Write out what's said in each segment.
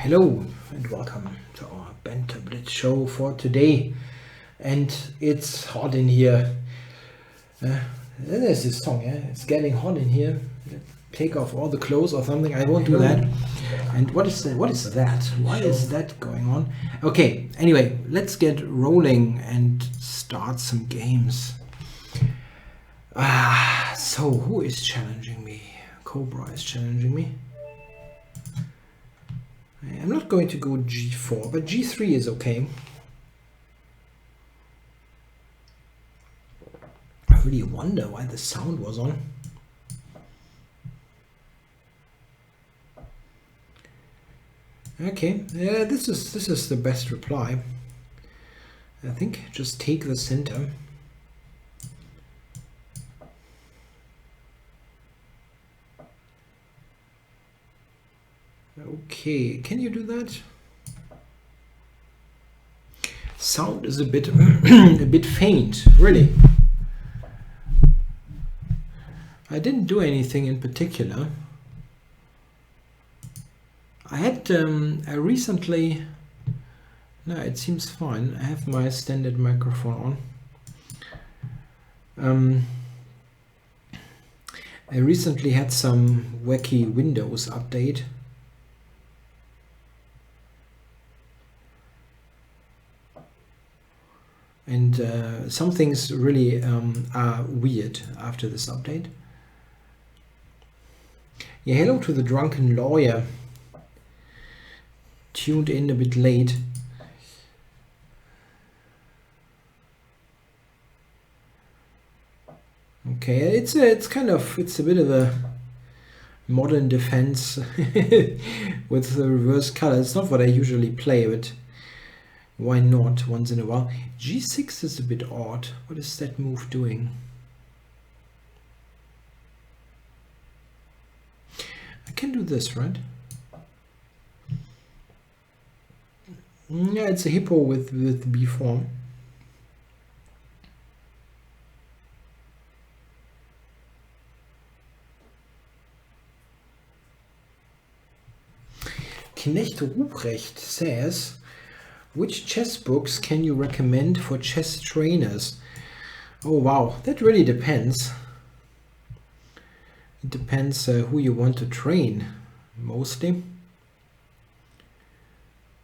Hello and welcome to our Banter Blitz show for today. And it's hot in here. There's this song, yeah? It's getting hot in here. Take off all the clothes or something. I won't do that. And what is that? What is that? Why is that going on? Okay, anyway, let's get rolling and start some games. So who is challenging me? Cobra is challenging me. I'm not going to go g4, but g3 is okay. I really wonder why the sound was on. Okay, yeah, this is the best reply. I think just take the center. Okay, can you do that? Sound is a bit a bit faint, really. I didn't do anything in particular. I had I recently, no, it seems fine. I have my standard microphone on. I recently had some wacky Windows update. And some things really are weird after this update. Yeah, hello to the drunken lawyer. Tuned in a bit late. Okay, it's a bit of a modern defense with the reverse color. It's not what I usually play, but why not once in a while? G6 is a bit odd. What is that move doing? I can do this, right? Yeah, it's a hippo with b4. Knecht Ruprecht says, which chess books can you recommend for chess trainers? Oh wow, that really depends. It depends who you want to train, mostly.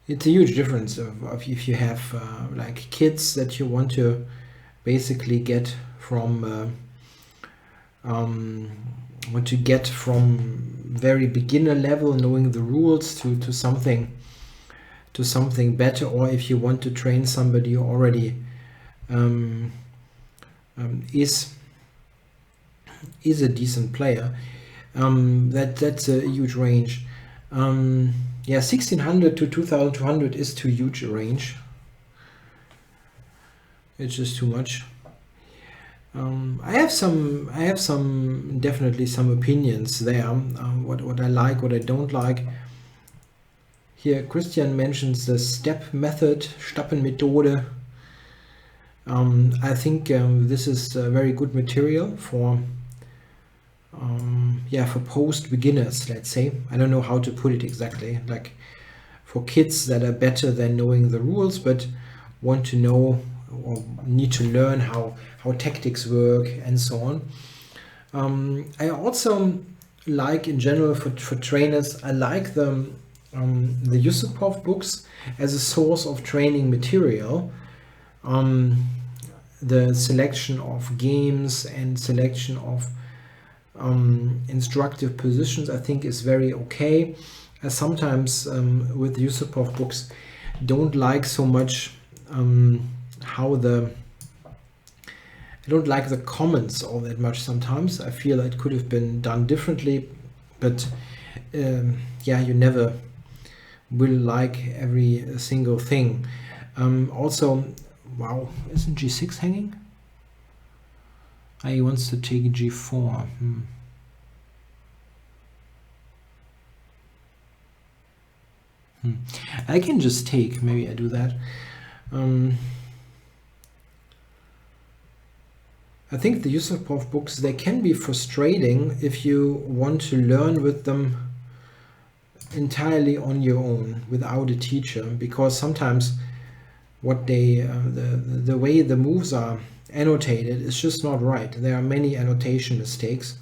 It's a huge difference of if you have like kids that you want to basically get from very beginner level, knowing the rules, to something better, or if you want to train somebody who already is a decent player. That's a huge range. Yeah, 1600 to 2200 is too huge a range. It's just too much. I have definitely some opinions there. What I like, what I don't like. Here, Christian mentions the step method, Stappenmethode. I think this is very good material for post beginners, let's say. I don't know how to put it exactly, like for kids that are better than knowing the rules, but want to know or need to learn how tactics work and so on. I also like, in general, for trainers, I like the Yusupov books as a source of training material. The selection of games and selection of instructive positions, I think, is very okay. I sometimes with Yusupov books don't like so much I don't like the comments all that much sometimes. I feel it could have been done differently, but yeah, you never will like every single thing. Also, wow, isn't g6 hanging? He wants to take g4. I can just take, maybe I do that. I think the Yusupov books, they can be frustrating if you want to learn with them entirely on your own without a teacher, because sometimes what they the way the moves are annotated is just not right. There are many annotation mistakes,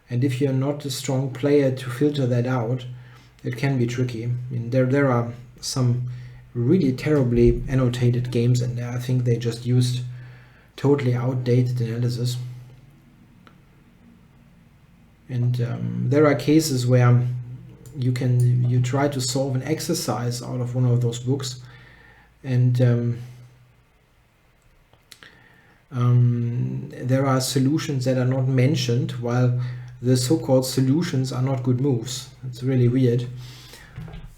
and if you're not a strong player to filter that out, it can be tricky. I mean, there are some really terribly annotated games in there. I think they just used totally outdated analysis. And there are cases where you try to solve an exercise out of one of those books, and there are solutions that are not mentioned, while the so-called solutions are not good moves. It's really weird.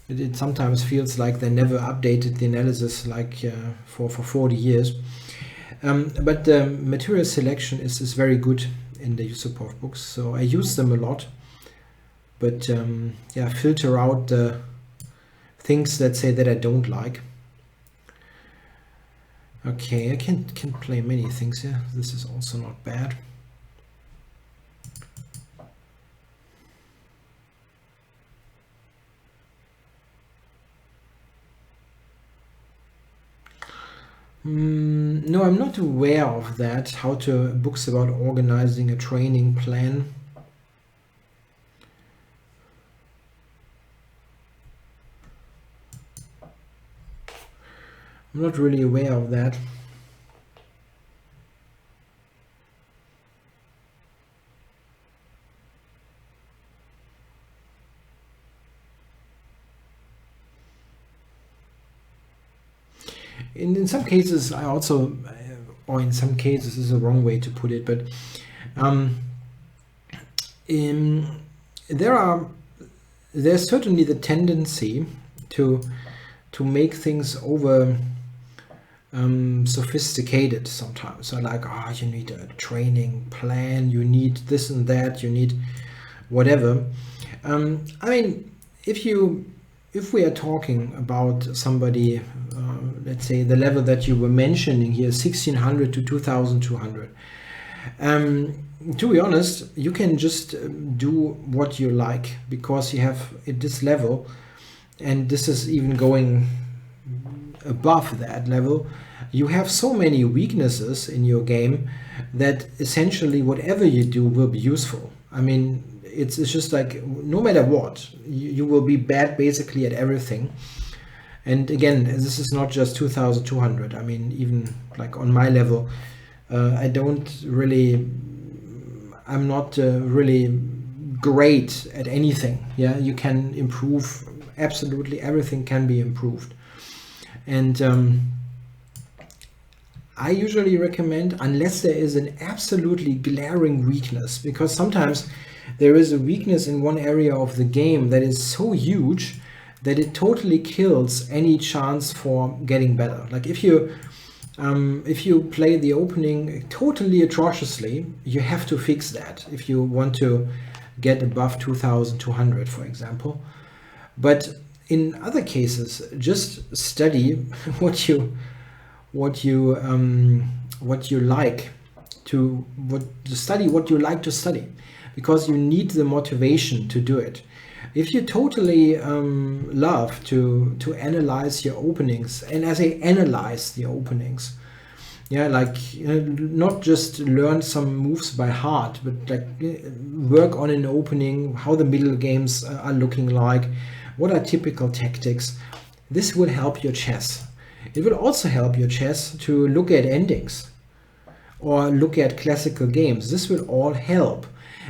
It sometimes feels like they never updated the analysis, like for 40 years. But material selection is very good in the user support books, so I use them a lot. But yeah, filter out the things that say that I don't like. Okay, I can play many things here. This is also not bad. No, I'm not aware of that. How to books about organizing a training plan. I'm not really aware of that. In some cases, I also, or in some cases is a wrong way to put it, but there's certainly the tendency to make things over sophisticated sometimes. So like, you need a training plan, you need this and that, you need whatever. I mean, if we are talking about somebody, let's say the level that you were mentioning here, 1600 to 2200, to be honest, you can just do what you like, because you have at this level, and this is even going above that level, you have so many weaknesses in your game that essentially whatever you do will be useful. I mean, it's just like, no matter what, you will be bad basically at everything. And again, this is not just 2200. I mean, even like on my level, I'm not really great at anything. Yeah, you can improve. Absolutely everything can be improved. And I usually recommend, unless there is an absolutely glaring weakness, because sometimes there is a weakness in one area of the game that is so huge that it totally kills any chance for getting better. Like if you play the opening totally atrociously, you have to fix that if you want to get above 2200, for example. But in other cases, just study what you like to study, because you need the motivation to do it. If you totally love to analyze your openings, and as I analyze the openings, yeah, like not just learn some moves by heart, but like work on an opening, how the middle games are looking like, what are typical tactics. This will help your chess. It will also help your chess to look at endings or look at classical games. This will all help.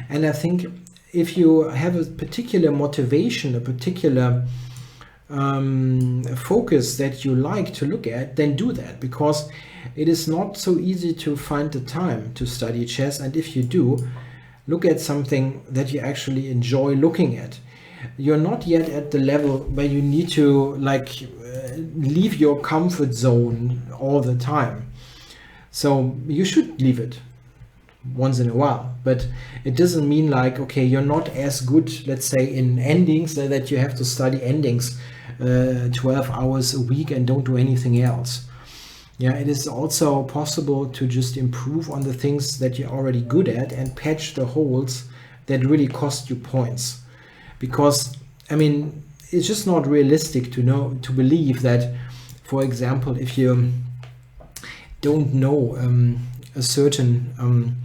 And I think if you have a particular motivation, a particular focus that you like to look at, then do that, because it is not so easy to find the time to study chess. And if you do, look at something that you actually enjoy looking at. You're not yet at the level where you need to leave your comfort zone all the time. So you should leave it once in a while, but it doesn't mean like, okay, you're not as good, let's say, in endings, that you have to study endings 12 hours a week and don't do anything else. Yeah, it is also possible to just improve on the things that you're already good at and patch the holes that really cost you points. Because I mean, it's just not realistic to believe that, for example, if you don't know a certain,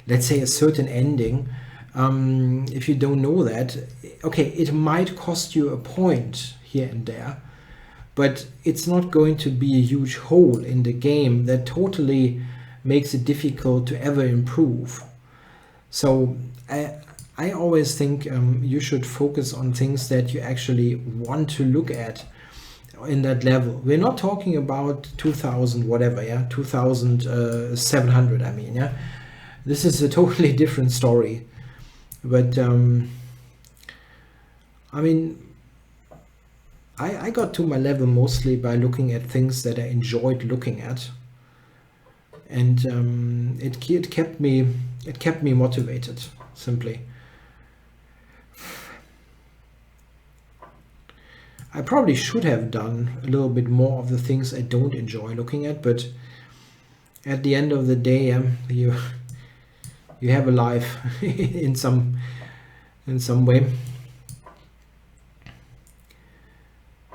let's say a certain ending, if you don't know that, okay, it might cost you a point here and there, but it's not going to be a huge hole in the game that totally makes it difficult to ever improve. So I always think you should focus on things that you actually want to look at in that level. We're not talking about 2000 whatever, yeah, 2700, I mean, yeah. This is a totally different story. But I mean, I got to my level mostly by looking at things that I enjoyed looking at, and it kept me motivated, simply. I probably should have done a little bit more of the things I don't enjoy looking at, but at the end of the day, you have a life in some way.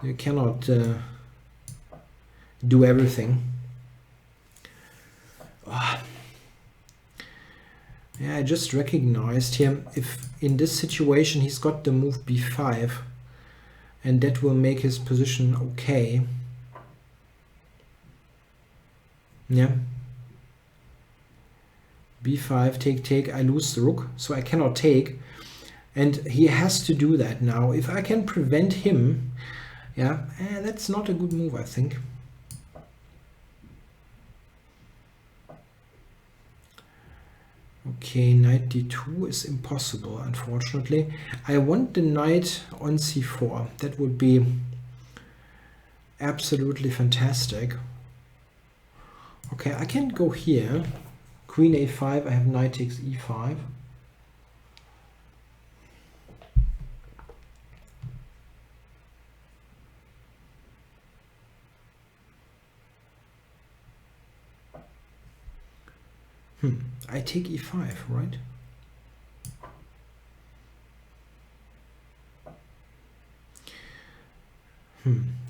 You cannot do everything. Yeah, I just recognized here, if in this situation he's got the move b5, and that will make his position okay. Yeah. b5, take, I lose the rook, so I cannot take. And he has to do that now. If I can prevent him, yeah, that's not a good move, I think. Okay, knight d2 is impossible, unfortunately. I want the knight on c4. That would be absolutely fantastic. Okay, I can go here. Queen a5, I have knight takes e5. I take e5, right?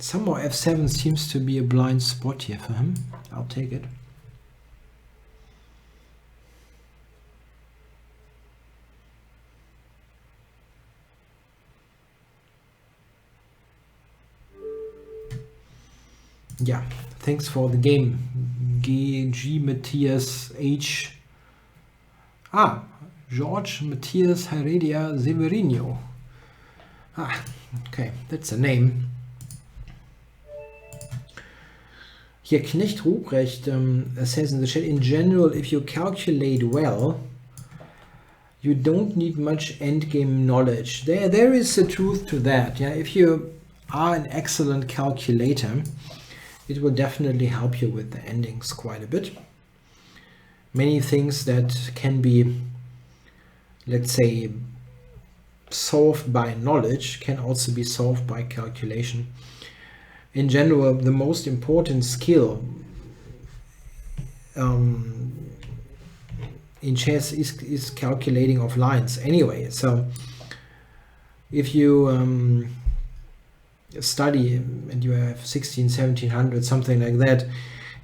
Somehow f7 seems to be a blind spot here for him. I'll take it. Yeah, thanks for the game. G Matthias H. George Matthias Heredia Severino. Okay, that's a name. Here, Knecht Ruprecht says in the chat, in general, if you calculate well, you don't need much endgame knowledge. There is a truth to that. Yeah, if you are an excellent calculator, it will definitely help you with the endings quite a bit. Many things that can be, let's say, solved by knowledge can also be solved by calculation. In general, the most important skill in chess is calculating of lines anyway. So if you study and you have 1700, something like that,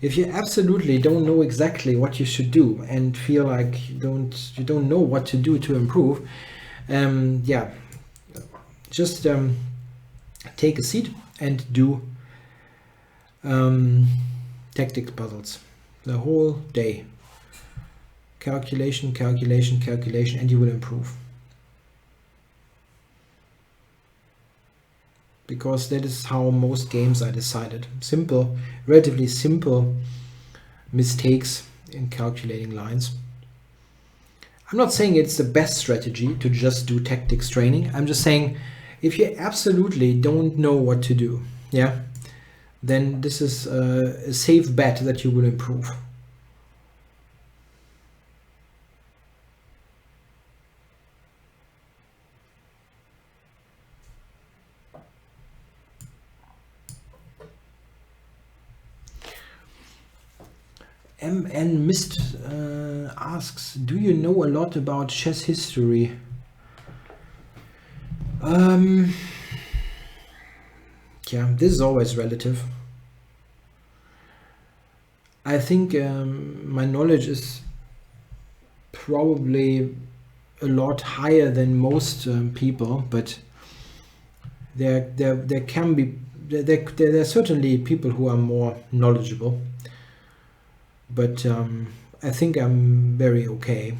if you absolutely don't know exactly what you should do and feel like you don't know what to do to improve, yeah, just take a seat and do tactics puzzles the whole day. Calculation, calculation, calculation, and you will improve. Because that is how most games are decided. Simple, relatively simple mistakes in calculating lines. I'm not saying it's the best strategy to just do tactics training. I'm just saying if you absolutely don't know what to do, yeah, then this is a safe bet that you will improve. MN Mist asks, do you know a lot about chess history? Yeah, this is always relative. I think my knowledge is probably a lot higher than most people, but there can be there are certainly people who are more knowledgeable, but I think I'm very okay.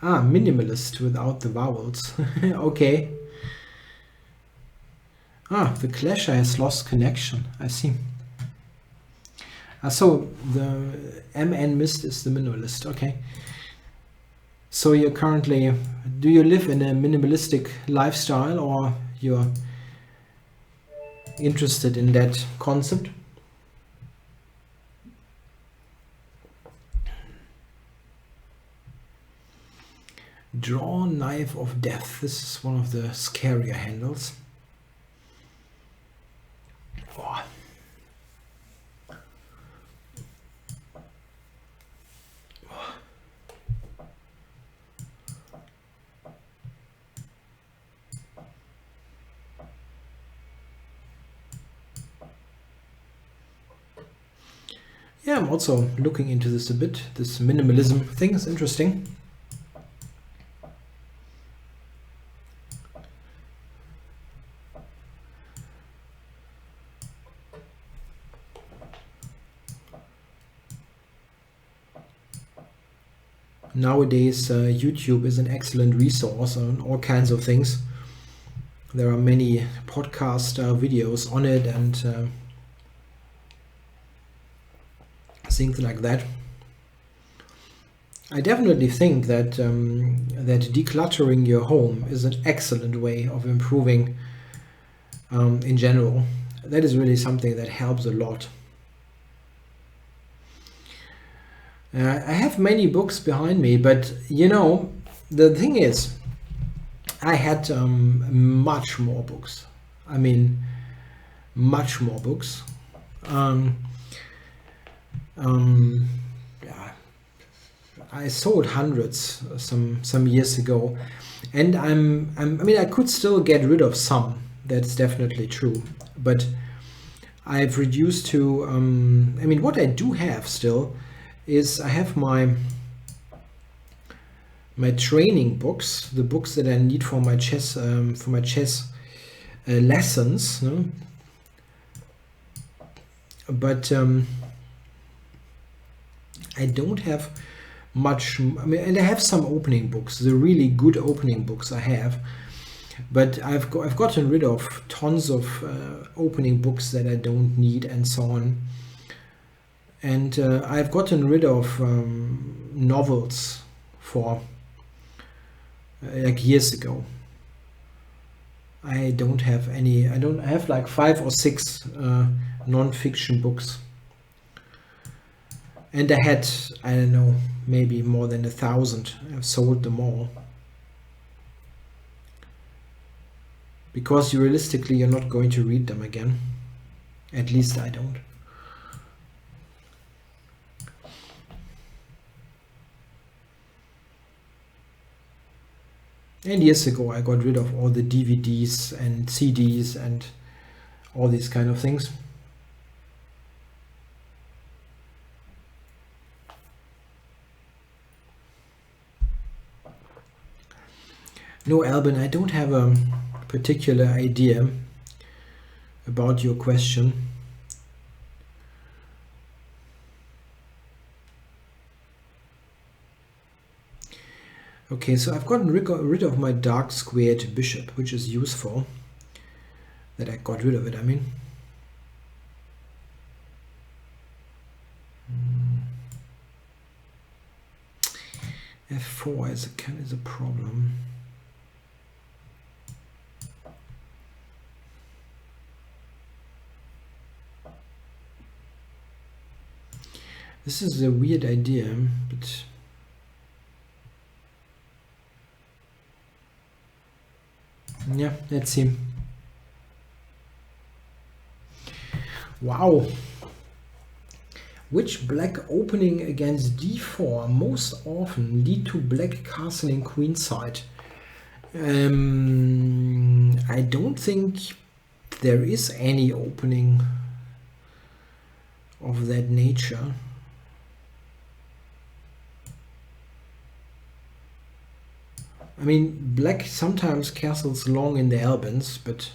Ah, minimalist without the vowels. Okay. Ah, the clasher has lost connection. I see. So the MN Mist is the minimalist. Okay. So you're currently, do you live in a minimalistic lifestyle, or you're interested in that concept? Draw Knife of Death. This is one of the scarier handles. Oh. Yeah, I'm also looking into this a bit. This minimalism thing is interesting. Nowadays, YouTube is an excellent resource on all kinds of things. There are many podcast videos on it and things like that. I definitely think that that decluttering your home is an excellent way of improving in general. That is really something that helps a lot. I have many books behind me, but you know, the thing is, I had much more books. I mean, much more books. Yeah, I sold hundreds some years ago, and I mean, I could still get rid of some. That's definitely true, but I've reduced to. I mean, what I do have still is I have my training books, the books that I need for my chess lessons. No? But I don't have much. I mean, and I have some opening books, the really good opening books I have. But I've gotten rid of tons of opening books that I don't need and so on. And I've gotten rid of novels for like years ago. I don't have any. I don't have like 5 or 6 non-fiction books. And I had, I don't know, maybe more than 1,000. I've sold them all. Because realistically, you're not going to read them again. At least I don't. And years ago, I got rid of all the DVDs and CDs and all these kind of things. No, Albin, I don't have a particular idea about your question. Okay, so I've gotten rid of my dark squared bishop, which is useful. That I got rid of it, I mean. F4 is a problem. This is a weird idea, but yeah, let's see. Wow, Which black opening against d4 most often lead to black castling queenside? I don't think there is any opening of that nature. I mean, black sometimes castles long in the Albans, but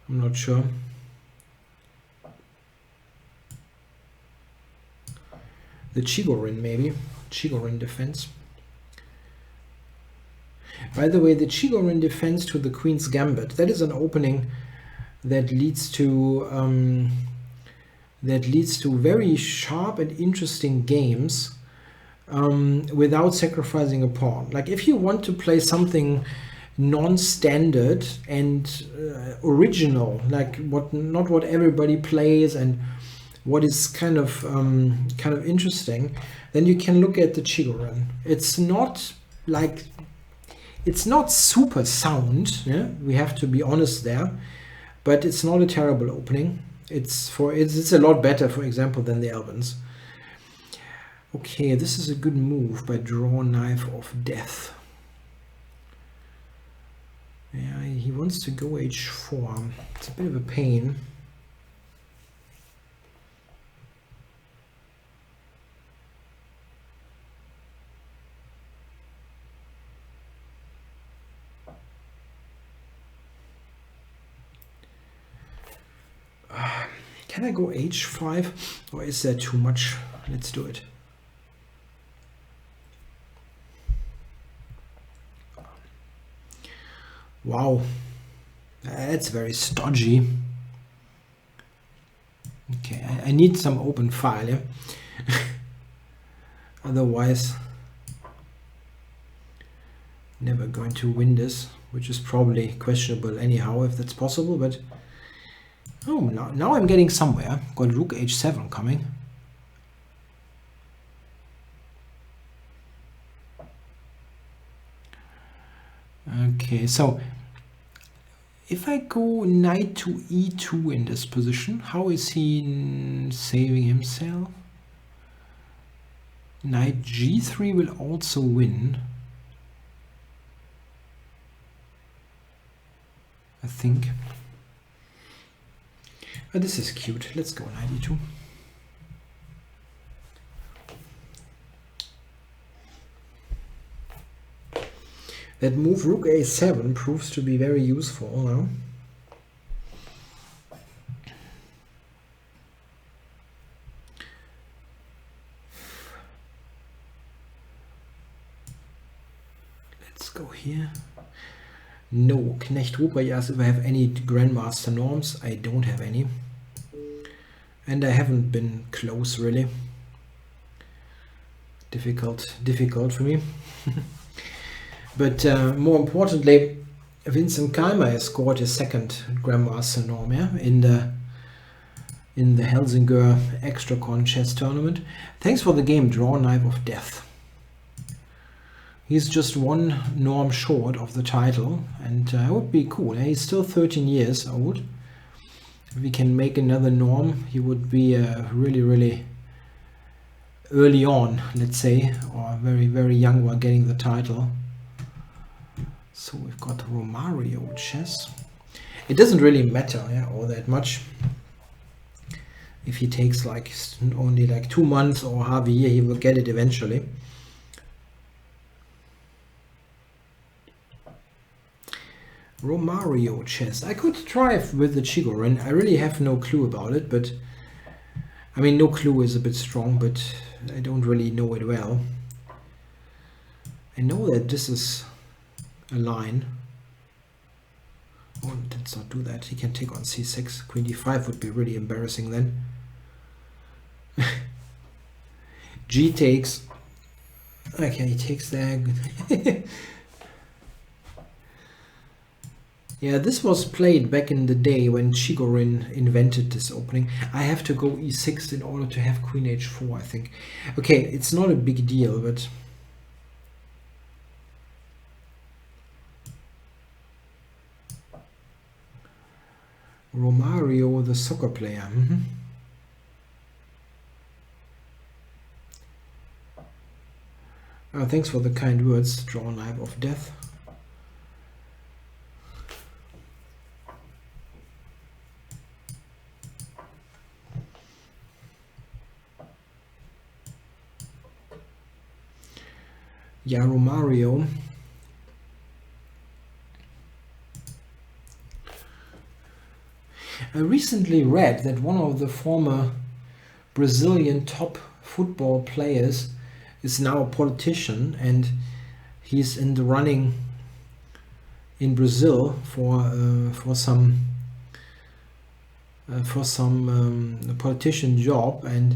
I'm not sure. The Chigorin, maybe. Chigorin defense. By the way, the Chigorin defense to the Queen's Gambit, that is an opening that leads to very sharp and interesting games without sacrificing a pawn. Like if you want to play something non-standard and original, like not what everybody plays and what is kind of interesting, then you can look at the Chigorin. It's not super sound, yeah? We have to be honest there, but it's not a terrible opening. It's a lot better, for example, than the Albans. Okay, this is a good move by draw knife of death. Yeah, he wants to go h4. It's a bit of a pain. Can I go h5 or is that too much? Let's do it. Wow, that's very stodgy. Okay, I need some open file, yeah? Otherwise, never going to win this, which is probably questionable anyhow, if that's possible, but oh, now I'm getting somewhere. Got rook h7 coming. Okay, so if I go knight to e2 in this position, how is he saving himself? Knight g3 will also win, I think. Oh, this is cute. Let's go knight e2. That move rook a7 proves to be very useful now. Let's go here. No, Knecht Ruprecht asks if I have any Grandmaster norms. I don't have any. And I haven't been close, really. Difficult for me. But more importantly, Vincent Keimer has scored his second Grandmaster norm, yeah, in the Helsingør Extracon chess tournament. Thanks for the game, Draw Knife of Death. He's just one norm short of the title, and it would be cool. He's still 13 years old. If we can make another norm, he would be really, really early on, let's say, or very, very young while getting the title. So we've got Romario chess. It doesn't really matter, yeah, all that much. If he takes like only like 2 months or half a year, he will get it eventually. Romario chess. I could try with the Chigorin. I really have no clue about it, but I mean, no clue is a bit strong, but I don't really know it well. I know that this is a line. Oh, let's not do that. He can take on c6. Queen d5 would be really embarrassing then. G takes. Okay, he takes that. Yeah, this was played back in the day when Chigorin invented this opening. I have to go e6 in order to have queen h4, I think. Okay, it's not a big deal, but Romario, the soccer player. Thanks for the kind words. Draw a knife of death. Yeah, Romario. I recently read that one of the former Brazilian top football players is now a politician, and he's in the running in Brazil for some politician job, and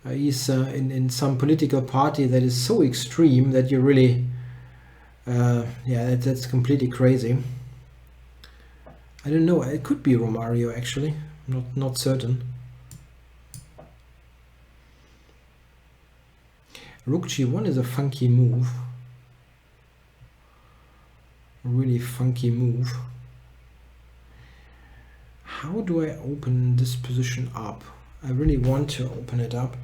he's in some political party that is so extreme that you really yeah, that's completely crazy. I don't know, it could be Romario actually, not certain. Rook G1 is a funky move. A really funky move. How do I open this position up? I really want to open it up.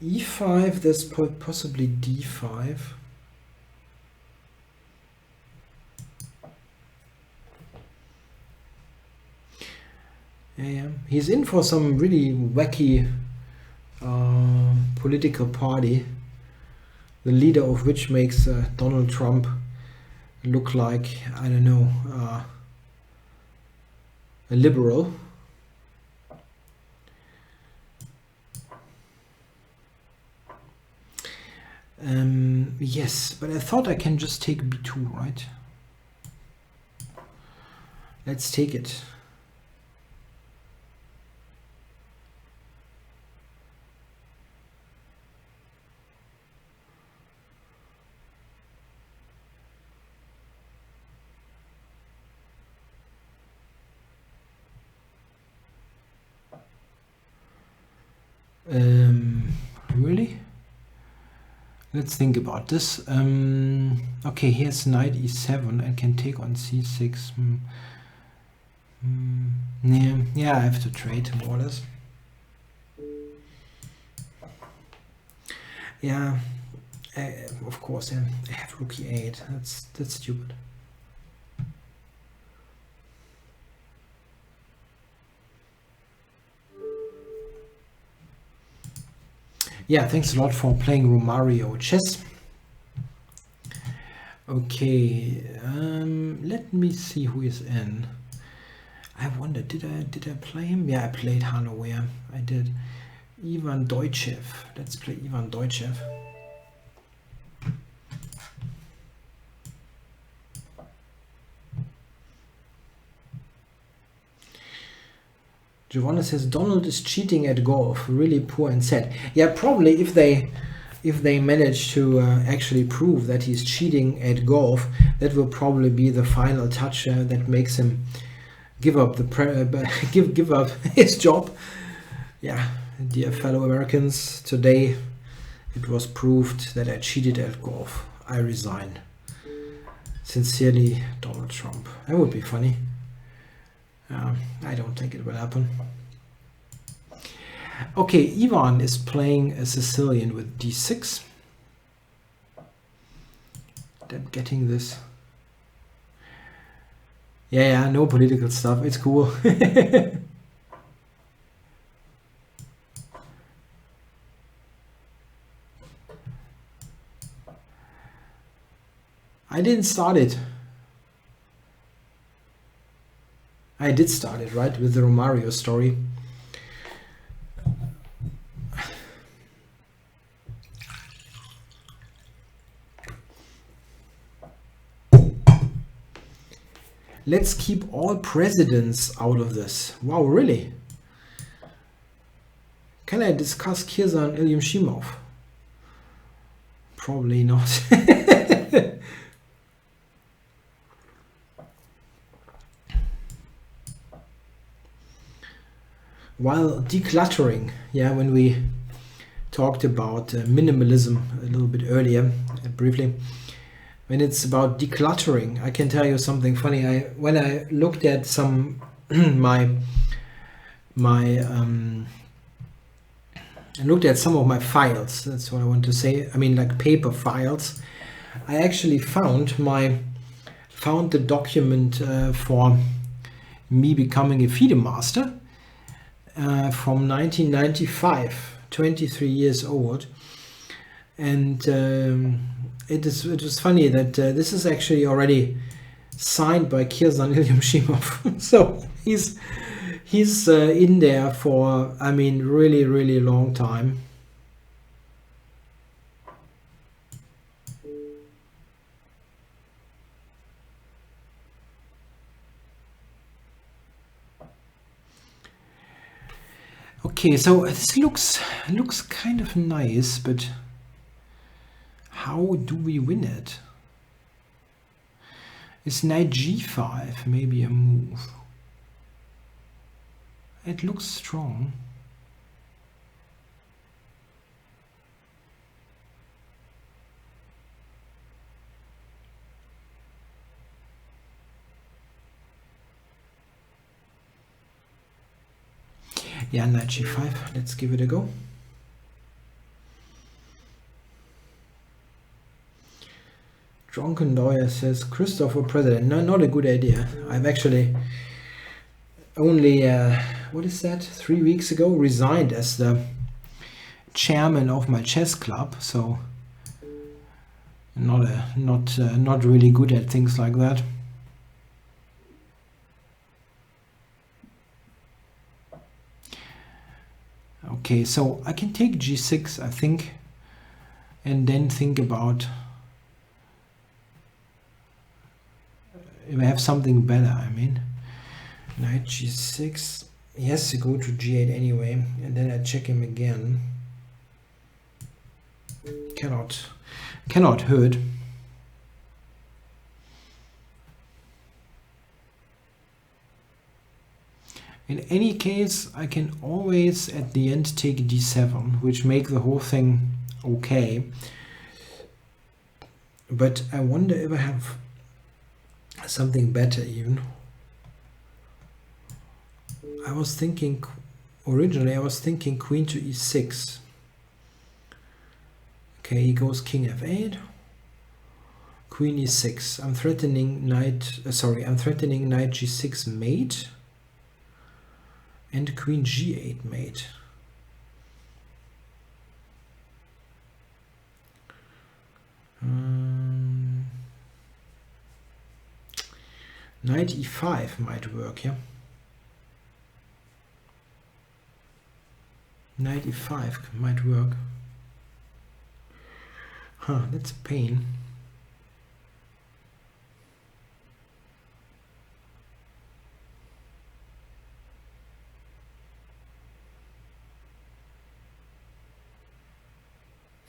E5, there's possibly D5. Yeah, he's in for some really wacky political party, the leader of which makes Donald Trump look like, I don't know, a liberal. Yes, but I thought I can just take B2, right? Let's take it. Really? Let's think about this. Okay, here's knight e7 and can take on c6. Yeah, I have to trade more or less. Yeah, of course. I have rook e8. That's stupid. Yeah, thanks a lot for playing Romario chess. Okay, let me see who is in. I wonder, did I play him? Yeah, I played Hannover. I did. Ivan Deutschev. Let's play Ivan Deutschev. Giovanna says Donald is cheating at golf. Really poor and sad. Yeah, probably if they manage to actually prove that he's cheating at golf, that will probably be the final touch that makes him give up give up his job. Yeah, dear fellow Americans, today it was proved that I cheated at golf. I resign. Sincerely, Donald Trump. That would be funny. I don't think it will happen. Okay, Ivan is playing a Sicilian with d6. I'm getting this. Yeah, no political stuff. It's cool. I didn't start it. I did start it, right, with the Romario story. Let's keep all presidents out of this. Wow, really? Can I discuss Kirzan Ilyumshimov? Probably not. While decluttering, yeah, when we talked about minimalism a little bit earlier, briefly, when it's about decluttering, I can tell you something funny. When I looked at some my I looked at some of my files. That's what I want to say. I mean, like paper files. I actually found the document for me becoming a FIDE master from 1995, 23 years old, and it was funny that this is actually already signed by Kirsan Ilyumshimov. So he's in there for, I mean, really long time. Okay, so this looks kind of nice, but how do we win it? Is knight g5 maybe a move? It looks strong. Yeah, knight g5. Let's give it a go. Drunken Lawyer says Christof for president. No, not a good idea. I've actually only, what is that, 3 weeks ago resigned as the chairman of my chess club. So not really good at things like that. Okay, so I can take g6, I think, and then think about if I have something better. I mean, knight g6. He has to go to g8 anyway, and then I check him again. Cannot hurt. In any case, I can always at the end take d7, which make the whole thing okay. But I wonder if I have something better even. Originally I was thinking queen to e6. Okay, he goes king f8, queen e6. I'm threatening knight g6 mate and queen g8 mate. Knight e5 might work, yeah. Knight e5 might work. Huh, that's a pain.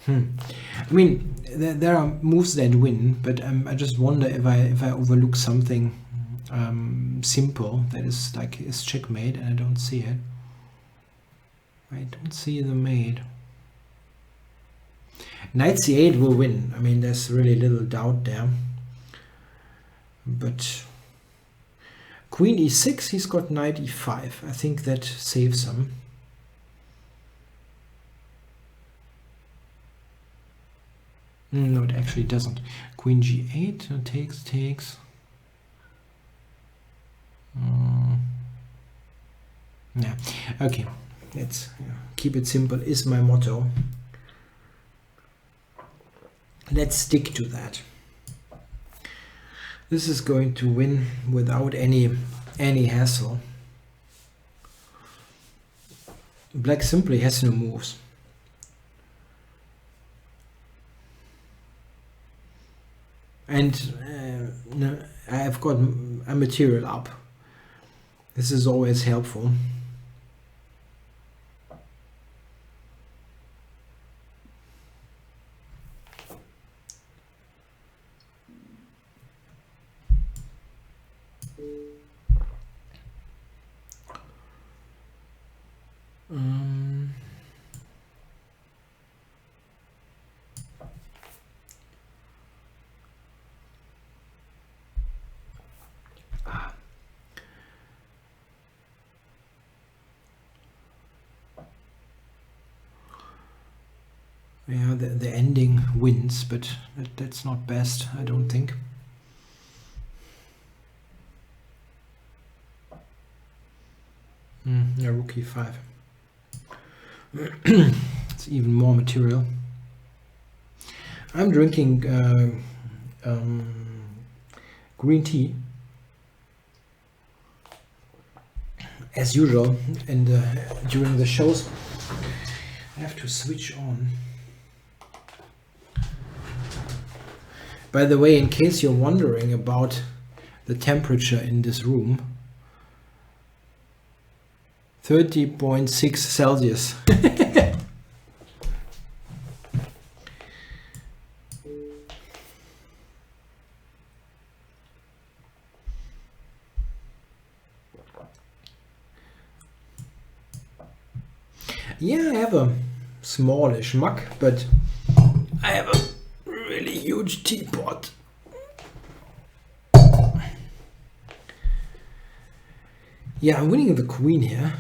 I mean, there are moves that win, but I just wonder if I overlook something simple that is like is checkmate, and I don't see it. I don't see the mate. Knight c8 will win. I mean, there's really little doubt there. But queen e6, he's got knight e5. I think that saves him. No, it actually doesn't. Queen g8 takes. Yeah, okay. Let's keep it simple is my motto. Let's stick to that. This is going to win without any hassle. Black simply has no moves. And no, I've got a material up. This is always helpful. Yeah, the ending wins, but that's not best, I don't think. Yeah, rook e5. It's even more material. I'm drinking green tea as usual, and during the shows I have to switch on. By the way, in case you're wondering about the temperature in this room, 30.6 Celsius. Yeah, I have a smallish mug, but I have a really huge teapot. Yeah, I'm winning the queen here.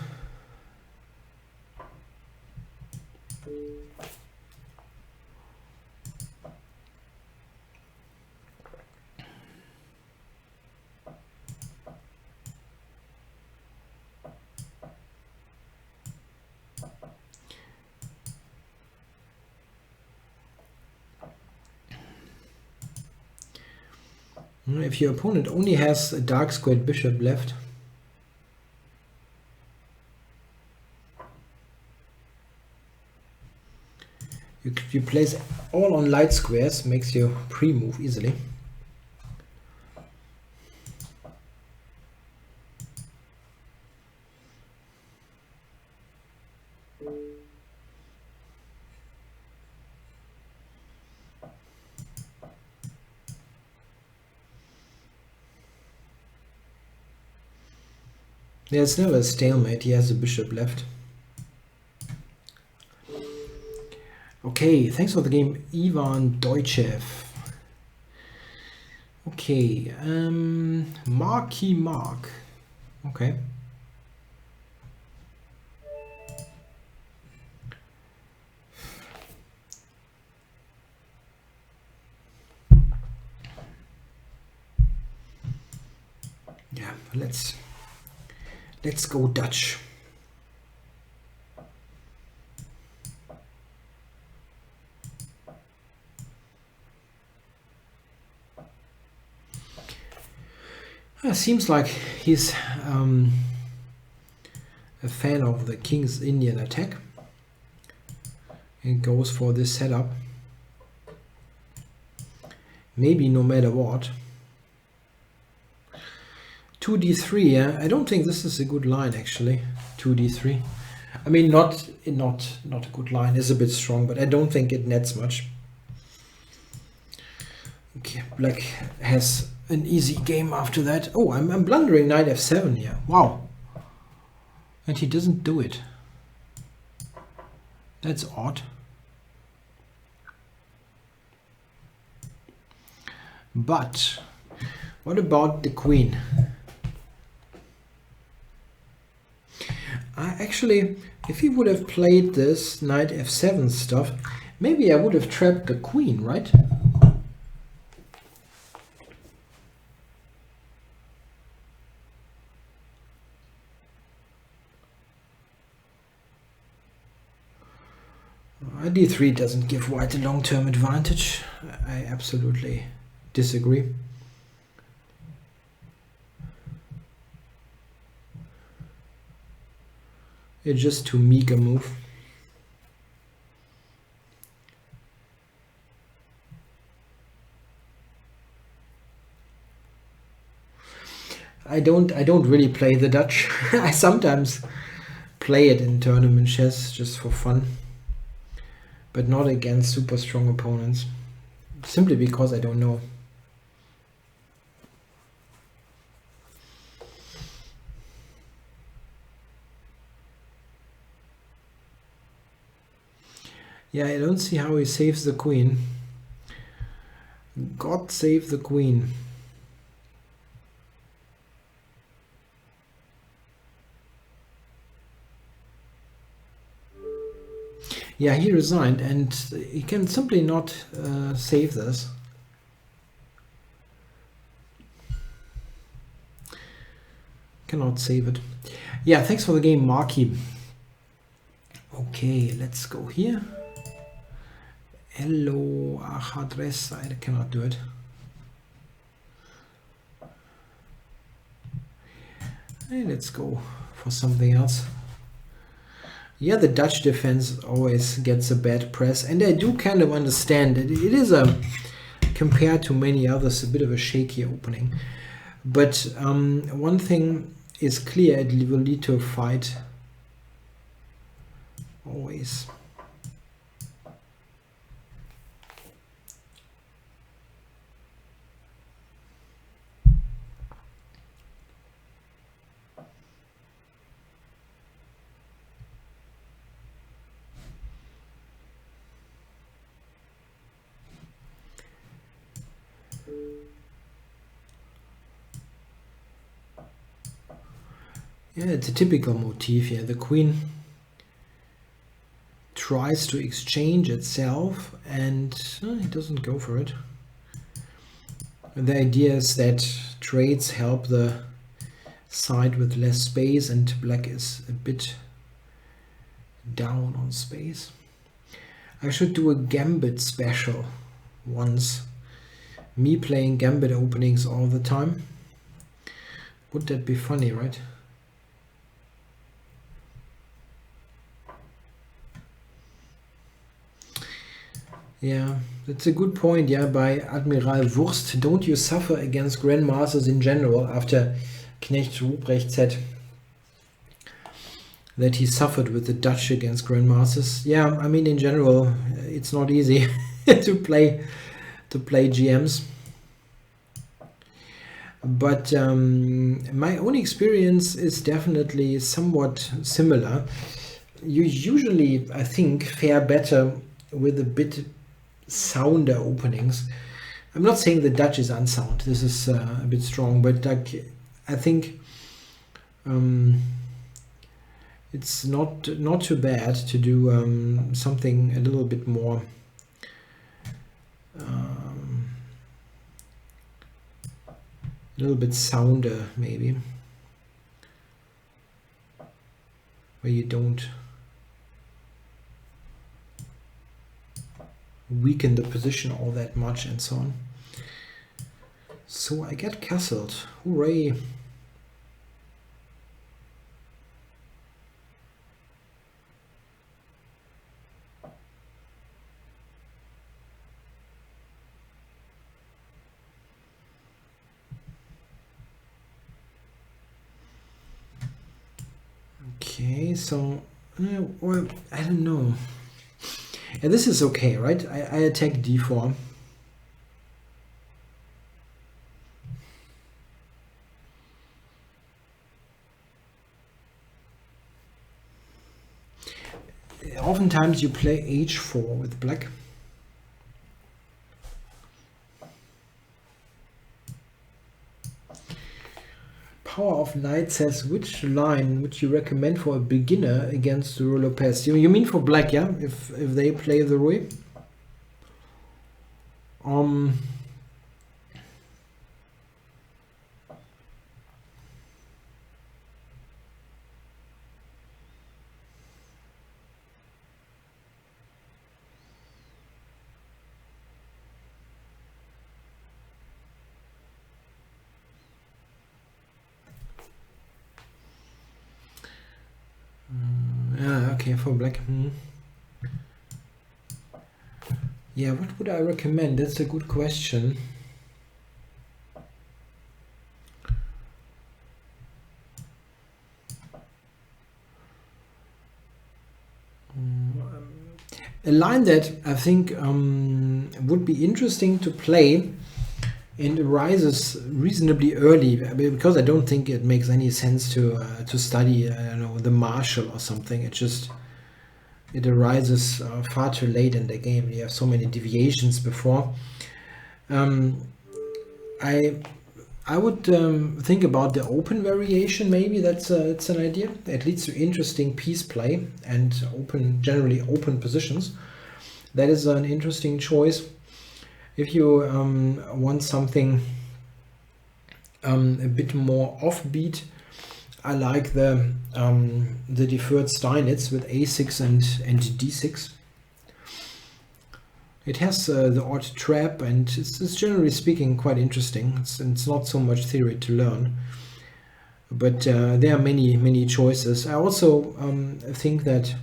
If your opponent only has a dark squared bishop left, you place all on light squares, makes you pre-move easily. Yeah, it's never a stalemate, he has a bishop left. Okay, thanks for the game, Ivan Deutschev. Okay, Marky Mark. Okay. Yeah, let's go Dutch. Seems like he's a fan of the King's Indian attack and goes for this setup. Maybe no matter what. 2d3, yeah? I don't think this is a good line actually. 2d3. I mean, not a good line. It's a bit strong, but I don't think it nets much. Okay, Black has an easy game after that. Oh, I'm blundering knight f7 here. Wow. And he doesn't do it. That's odd. But what about the queen? Actually, if he would have played this knight f7 stuff, maybe I would have trapped the queen, right? d3 doesn't give white a long-term advantage. I absolutely disagree. It's just too meager move. I don't really play the Dutch. I sometimes play it in tournament chess just for fun, but not against super strong opponents, simply because I don't know. Yeah, I don't see how he saves the queen. God save the queen. Yeah, he resigned, and he can simply not save this. Cannot save it. Yeah, thanks for the game, Marky. Okay, let's go here. Hello, address. I cannot do it. Hey, let's go for something else. Yeah, the Dutch defense always gets a bad press, and I do kind of understand it. It is compared to many others, a bit of a shaky opening. But one thing is clear: it will lead to a fight. Always. Yeah, it's a typical motif here. The queen tries to exchange itself, and it doesn't go for it. The idea is that trades help the side with less space, and black is a bit down on space. I should do a gambit special once. Me playing gambit openings all the time. Would that be funny, right? Yeah, that's a good point. Yeah, by Admiral Wurst. Don't you suffer against grandmasters in general after Knecht Ruprecht said that he suffered with the Dutch against grandmasters? Yeah, I mean in general, it's not easy to play GMs. But my own experience is definitely somewhat similar. You usually, I think, fare better with a bit sounder openings. I'm not saying the Dutch is unsound. This is a bit strong, but like I think it's not too bad to do something a little bit more a little bit sounder, maybe, where you don't weaken the position all that much and so on. So I get castled. Hooray! Okay, so well, I don't know. And this is okay, right? I attack d4. Oftentimes you play h4 with black. Power of Knight says, which line would you recommend for a beginner against the Ruy Lopez? You mean for black, yeah? If they play the Ruy? Okay, for black. Yeah, what would I recommend? That's a good question. A line that I think would be interesting to play and arises reasonably early, because I don't think it makes any sense to study, I don't know, the Marshal or something. It arises far too late in the game. You have so many deviations before. I I would think about the open variation. Maybe that's it's an idea. It leads to interesting piece play and generally open positions. That is an interesting choice. If you want something a bit more offbeat, I like the deferred Steinitz with a6 and d6. It has the odd trap, and it's generally speaking quite interesting. It's not so much theory to learn, but there are many choices. I also think that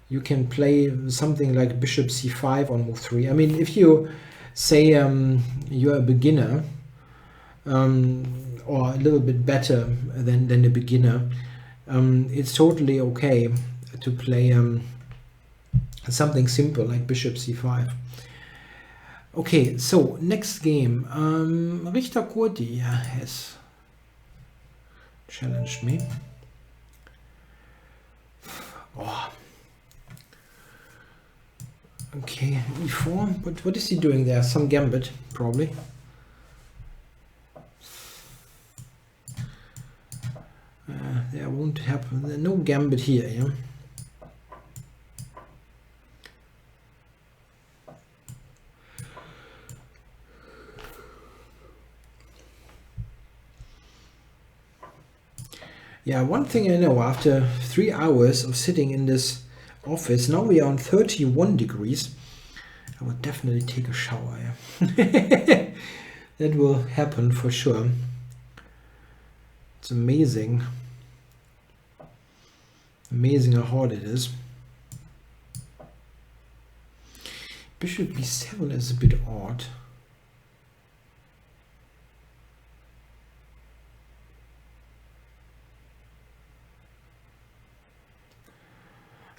you can play something like bishop c5 on move 3. I mean, if you say you're a beginner, or a little bit better than a beginner, it's totally okay to play something simple like bishop c5. Okay, so next game. Richter Kurdi has challenged me. Oh. Okay, e4, but what is he doing there? Some gambit, probably. There won't happen. No gambit here, yeah. Yeah, one thing I know, after 3 hours of sitting in this office, now we are on 31 degrees. I would definitely take a shower. Yeah. That will happen for sure. It's amazing. Amazing how hard it is. Bishop b7 is a bit odd.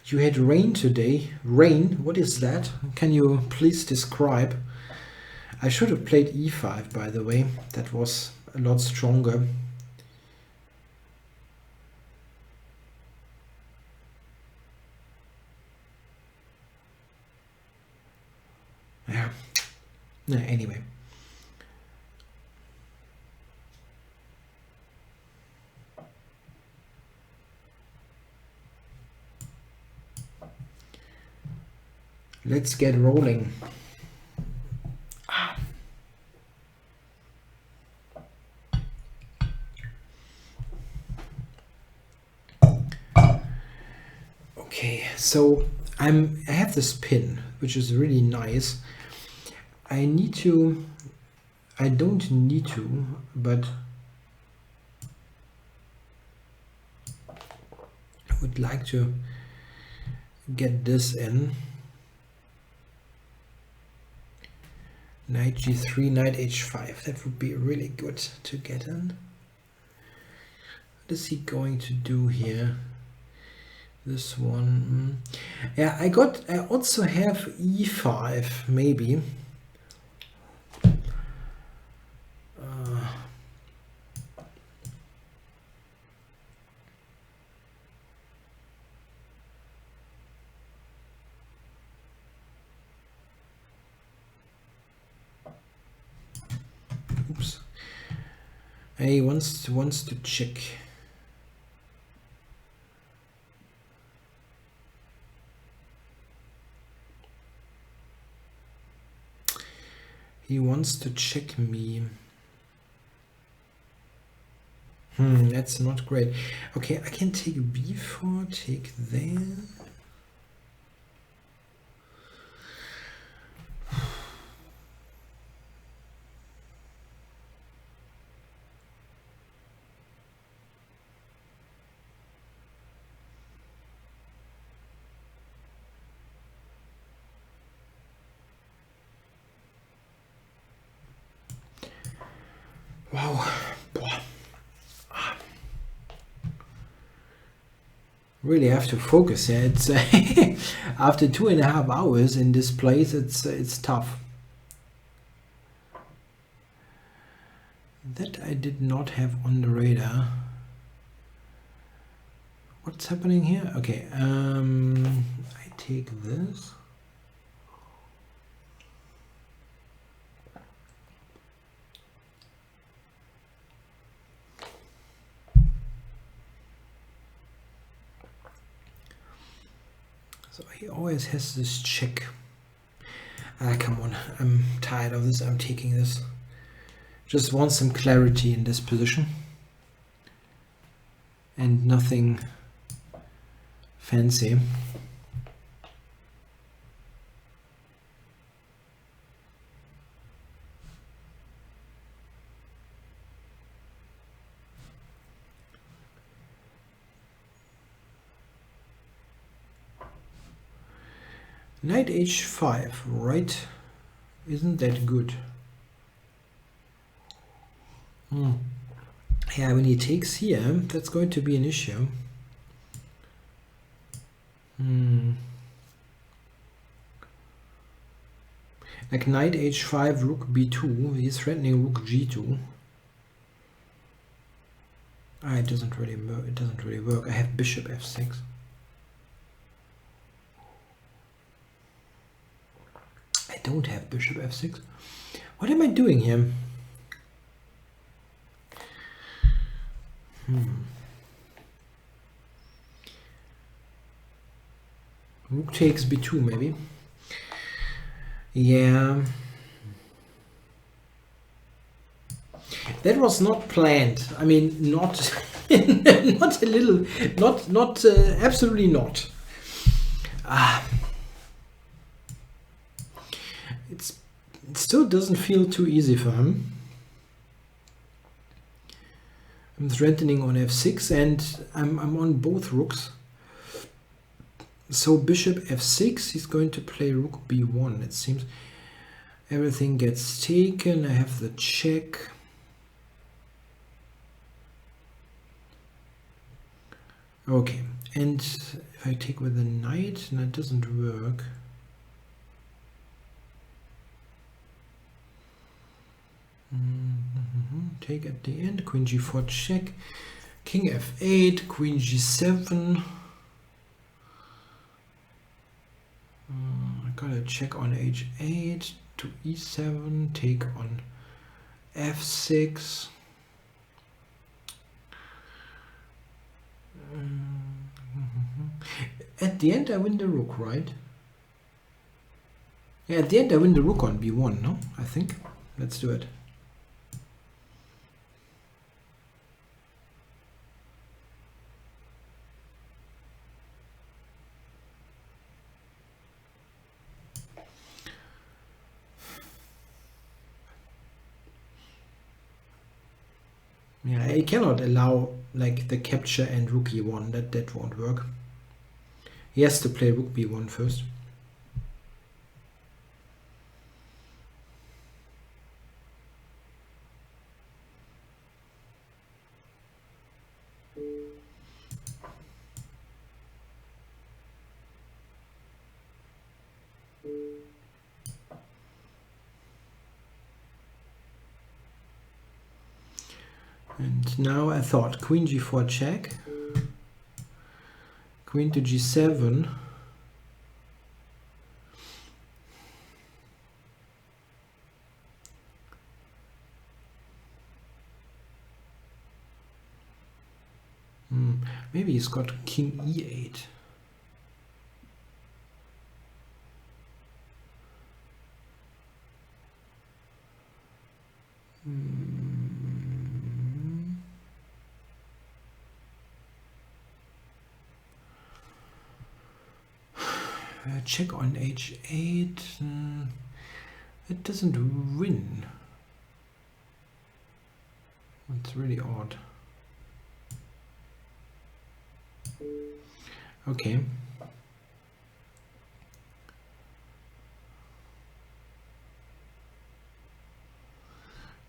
You had rain today. Rain? What is that? Can you please describe? I should have played e5, by the way. That was a lot stronger. Yeah. Anyway. Let's get rolling. Okay, so I have this pin, which is really nice. I don't need to, but I would like to get this in. Knight g3, knight h5. That would be really good to get in. What is he going to do here? This one. Yeah, I also have e5, maybe. Oops. He wants to check. He wants to check me. That's not great. Okay, I can take b4, take there. Wow. Really have to focus here. It's after 2.5 hours in this place, it's tough. That I did not have on the radar. What's happening here? Okay, I take this. So he always has this check. Ah, come on, I'm tired of this, I'm taking this. Just want some clarity in this position. And nothing fancy. Knight h5, right? Isn't that good? Yeah, when he takes here, that's going to be an issue. Like knight h5, rook b2, he's threatening rook g2. Ah, it doesn't really work. I have bishop f6. I don't have bishop f6. What am I doing here? Rook takes b2 maybe. Yeah. That was not planned. I mean, not not a little, not absolutely not. It still doesn't feel too easy for him. I'm threatening on f6 and I'm on both rooks. So bishop f6, he's going to play rook b1. It seems everything gets taken. I have the check. Okay, and if I take with the knight, that doesn't work. Take at the end, queen g4 check, king f8, queen g7. I got a check on h8 to e7, take on f6. At the end I win the rook, right? Yeah, at the end I win the rook on b1, no? I think. Let's do it. Yeah, I cannot allow like the capture and rook e1. That won't work. He has to play rook b1 first. And now I thought queen g4 check, queen to g7. Maybe he's got king e8. Check on h8. It doesn't win. It's really odd. Okay.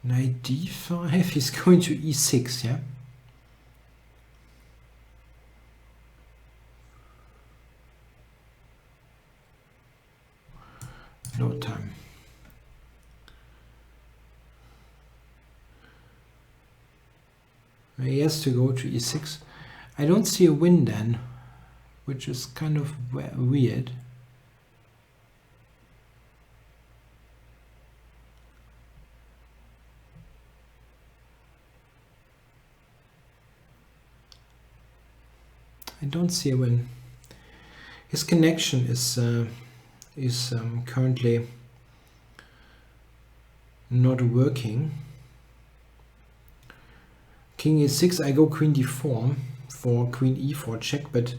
Knight d5. He's going to e6, yeah? No time. He has to go to e6. I don't see a win then, which is kind of weird. I don't see a win. His connection is currently not working. King e6, I go queen d4 for queen e4 check, but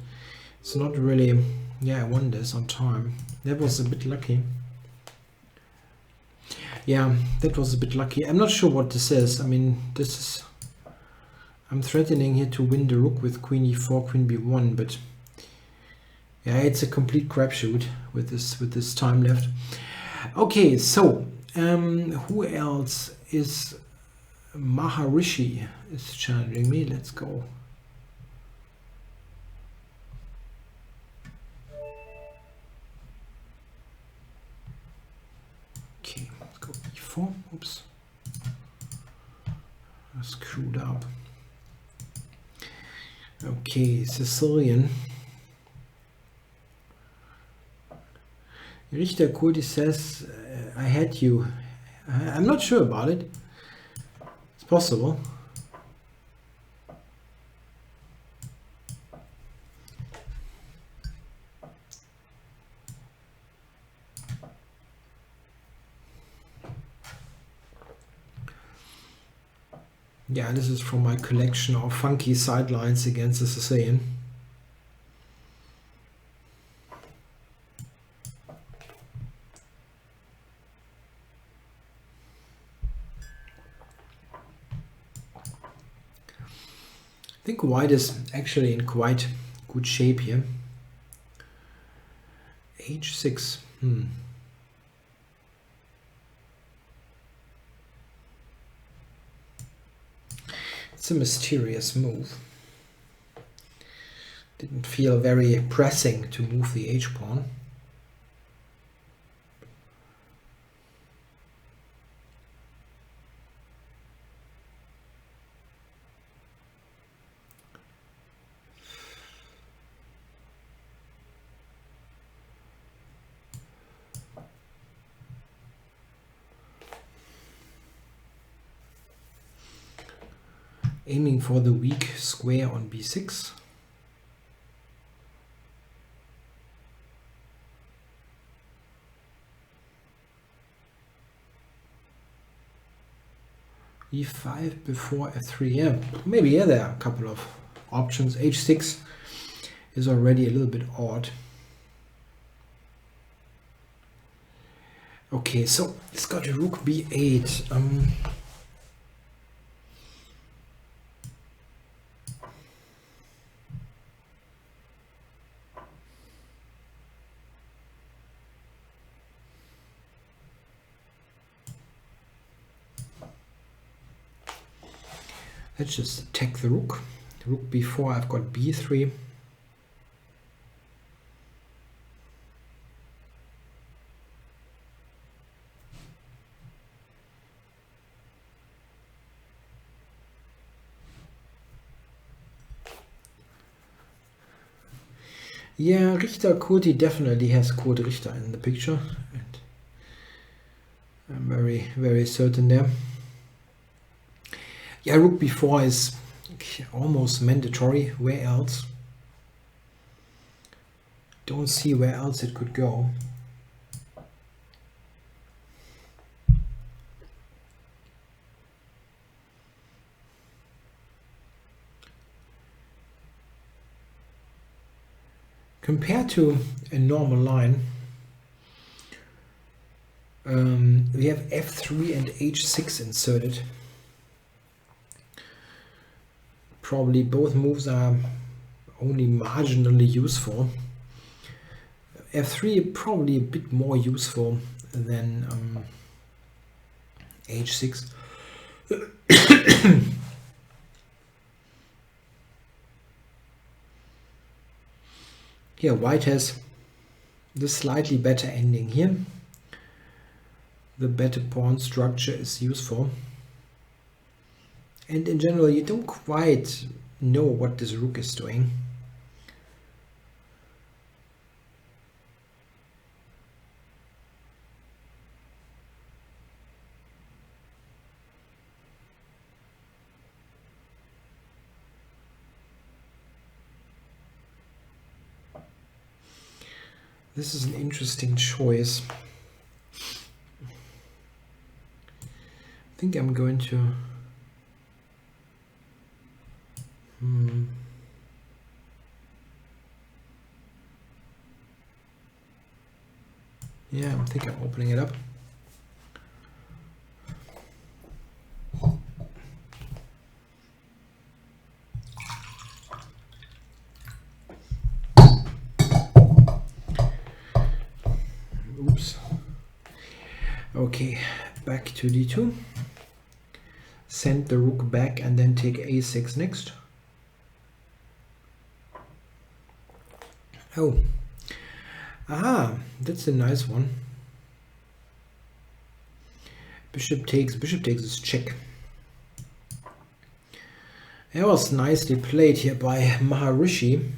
it's not really, yeah, I won this on time. That was a bit lucky. Yeah, that was a bit lucky. I'm not sure what this is. I mean, this is, I'm threatening here to win the rook with queen e4, queen b1, but yeah, it's a complete crapshoot with this time left. Okay, so who else is Maharishi is challenging me? Let's go. Okay, let's go e4. Oops, I screwed up. Okay, Sicilian. Richter Kurdi says, I had you. I'm not sure about it. It's possible. Yeah, this is from my collection of funky sidelines against the Sicilian. I think white is actually in quite good shape here. h6. It's a mysterious move. Didn't feel very pressing to move the h-pawn. Aiming for the weak square on b6. e5 before f3. Yeah, maybe yeah, there are a couple of options. h6 is already a little bit odd. Okay, so it's got a rook b8. Let's just attack the rook. Rook b4, I've got b3. Yeah, Richter Kurti definitely has Kurt Richter in the picture. And I'm very, very certain there. Yeah, rook b4 is almost mandatory. Where else? Don't see where else it could go. Compared to a normal line, we have f3 and h6 inserted. Probably both moves are only marginally useful. f3 probably a bit more useful than h6. Here white has the slightly better ending here. The better pawn structure is useful. And in general, you don't quite know what this rook is doing. This is an interesting choice. I think I'm going to... Yeah, I think I'm opening it up. Oops. Okay, back to d2. Send the rook back and then take a6 next. Oh. Ah, that's a nice one. Bishop takes is check. That was nicely played here by Maharishi.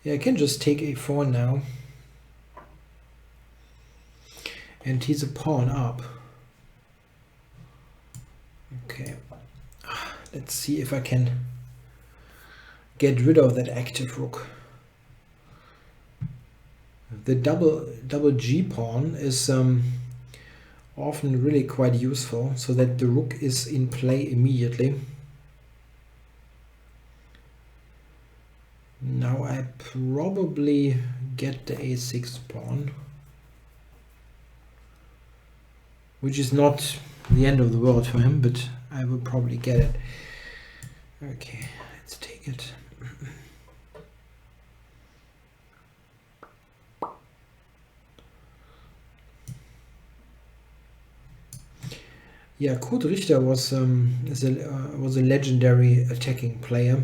Yeah, I can just take a4 now. And he's a pawn up. Okay. Let's see if I can get rid of that active rook. The double G pawn is often really quite useful, so that the rook is in play immediately. Now I probably get the a6 pawn, which is not the end of the world for him, but I will probably get it. Okay, let's take it. Yeah, Kurt Richter was a legendary attacking player.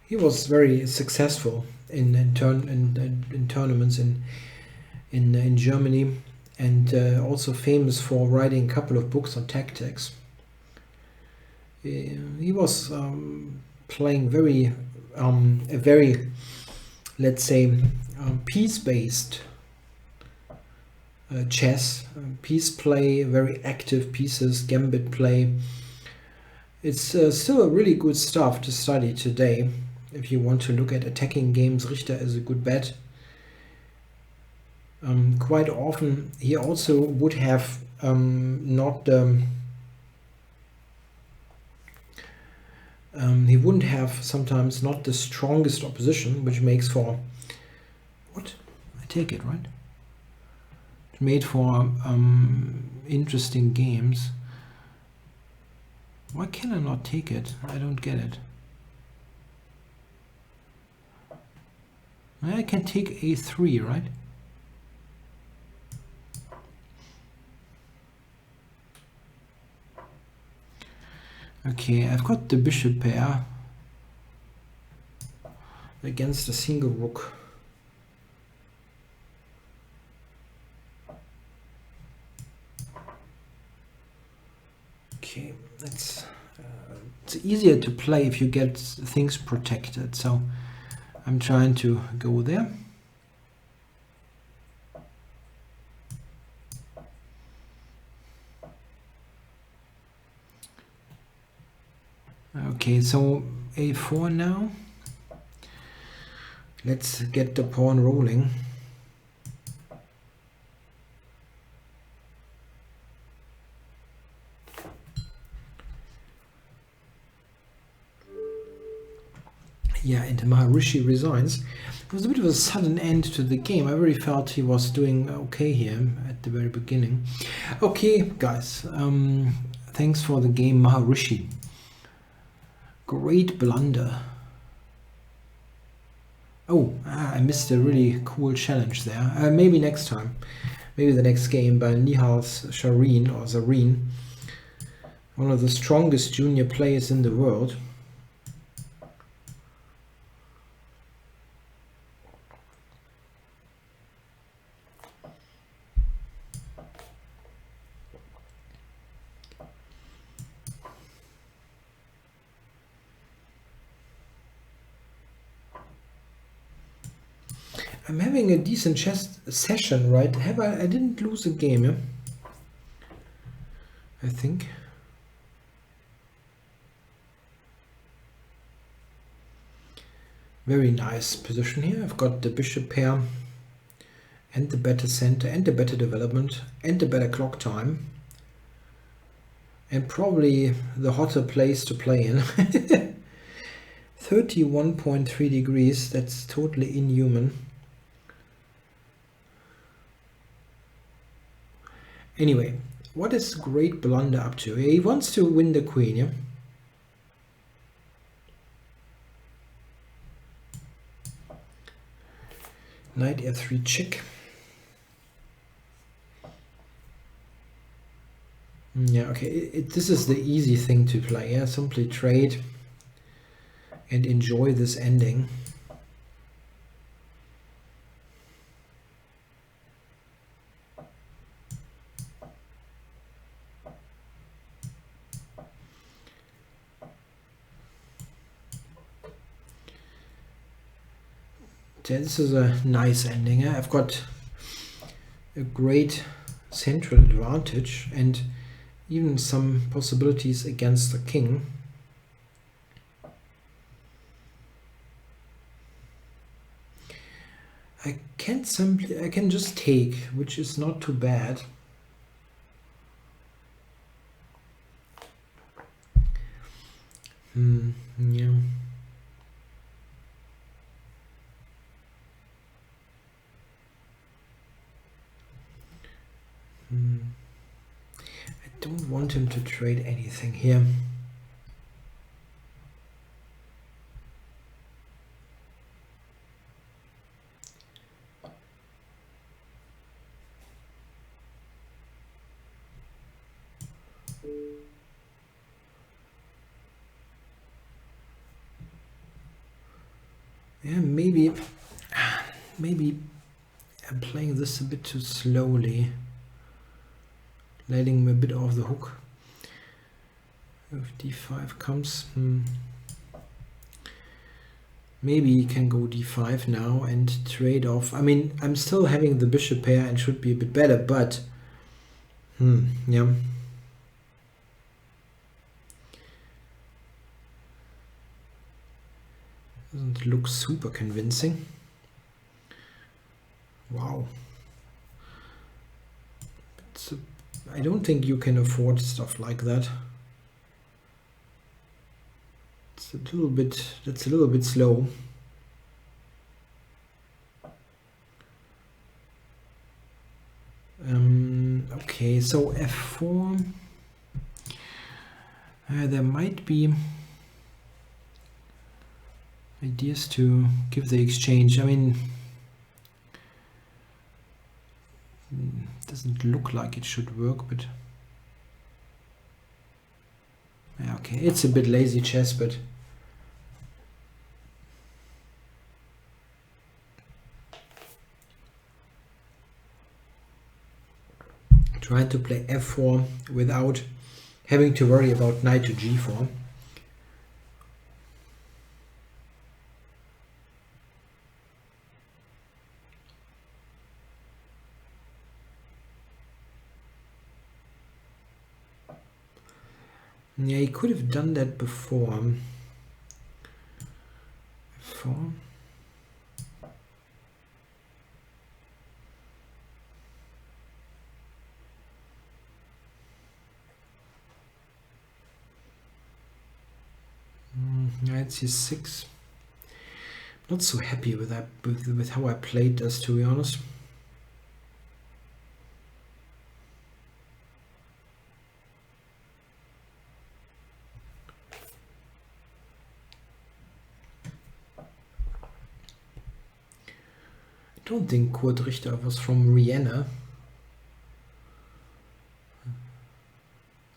He was very successful in tournaments in Germany, and also famous for writing a couple of books on tactics. He was playing a very, let's say, piece-based chess, piece play, very active pieces, gambit play. It's still really good stuff to study today. If you want to look at attacking games, Richter is a good bet. Quite often he also would have he wouldn't have sometimes not the strongest opposition, which makes for what? I take it, right? It made for interesting games. Why can I not take it? I don't get it. I can take a3, right? Okay, I've got the bishop pair against a single rook. Okay, it's easier to play if you get things protected, so I'm trying to go there. Okay, so a4 now. Let's get the pawn rolling. Yeah, and Maharishi resigns. It was a bit of a sudden end to the game. I really felt he was doing okay here at the very beginning. Okay, guys, thanks for the game, Maharishi. Great blunder. Oh, I missed a really cool challenge there. Maybe next time. Maybe the next game by Nihal Shireen or Zareen. One of the strongest junior players in the world. I'm having a decent chess session, right? I didn't lose a game, yeah? I think. Very nice position here. I've got the bishop pair and the better center and the better development and the better clock time. And probably the hotter place to play in. 31.3 degrees, that's totally inhuman. Anyway, what is Great Blunder up to? He wants to win the queen, yeah? Knight f3 check. Yeah, okay, this is the easy thing to play, yeah? Simply trade and enjoy this ending. Yeah, this is a nice ending. Yeah? I've got a great central advantage and even some possibilities against the king. I can just take, which is not too bad. Yeah. I don't want him to trade anything here. Yeah, maybe I'm playing this a bit too slowly, letting him a bit off the hook. If d5 comes, maybe he can go d5 now and trade off. I mean, I'm still having the bishop pair and should be a bit better, but yeah. Doesn't look super convincing. Wow. I don't think you can afford stuff like that. That's a little bit slow. Okay, so f4. There might be ideas to give the exchange. I mean, doesn't look like it should work, but yeah, okay, it's a bit lazy chess, but trying to play f4 without having to worry about knight to g4. Yeah, he could have done that before. F4. Knight c6. Not so happy with that, with how I played this, to be honest. I don't think Kurt Richter was from Vienna.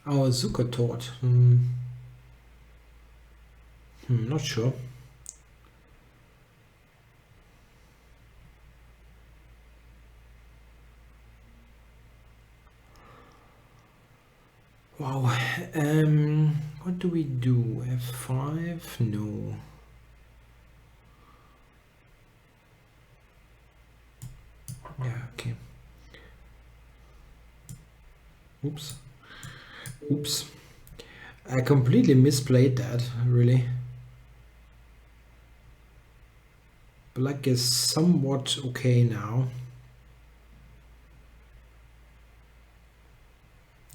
Oh, Zuckertort. Not sure. Wow. What do we do? F5? No. Okay. Oops. Oops. I completely misplayed that, really. Black is somewhat okay now.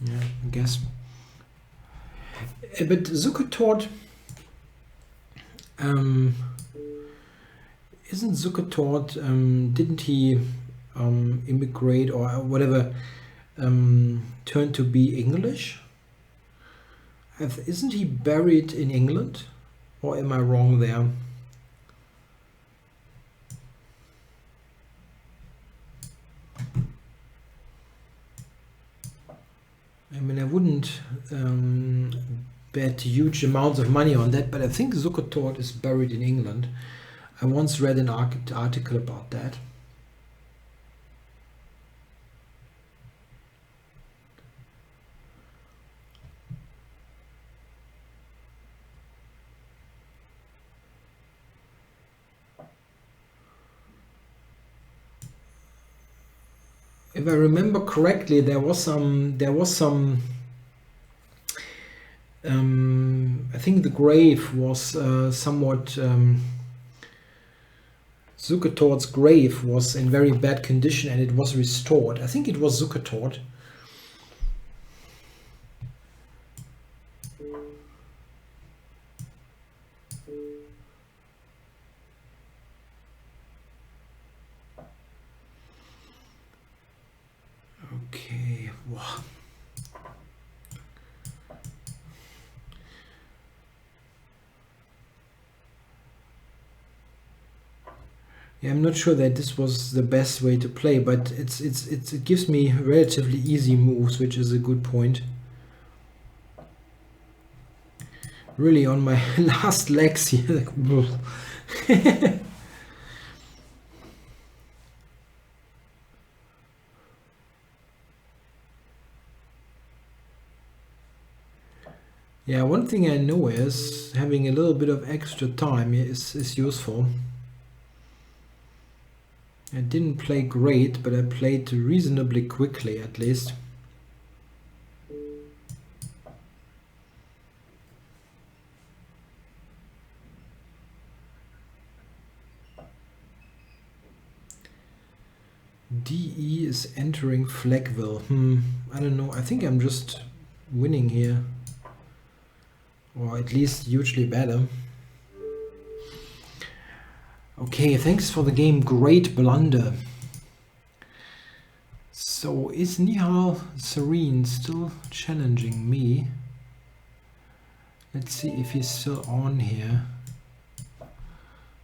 Yeah, I guess. But Zukertort, isn't Zukertort, didn't he immigrate or whatever, turn to be English? Isn't he buried in England? Or am I wrong there? I mean, I wouldn't bet huge amounts of money on that, but I think Zukertort is buried in England. I once read an article about that. If I remember correctly, there was some I think the grave was somewhat Zukertort's grave was in very bad condition and it was restored. I think it was Zukertort. Okay. Wow. Yeah, I'm not sure that this was the best way to play, but it gives me relatively easy moves, which is a good point. Really on my last legs here. Yeah, one thing I know is having a little bit of extra time is useful. I didn't play great, but I played reasonably quickly at least. DE is entering Flagville. I don't know. I think I'm just winning here. Or at least hugely better. Okay, thanks for the game. Great blunder. So is Nihal Serene still challenging me? Let's see if he's still on here.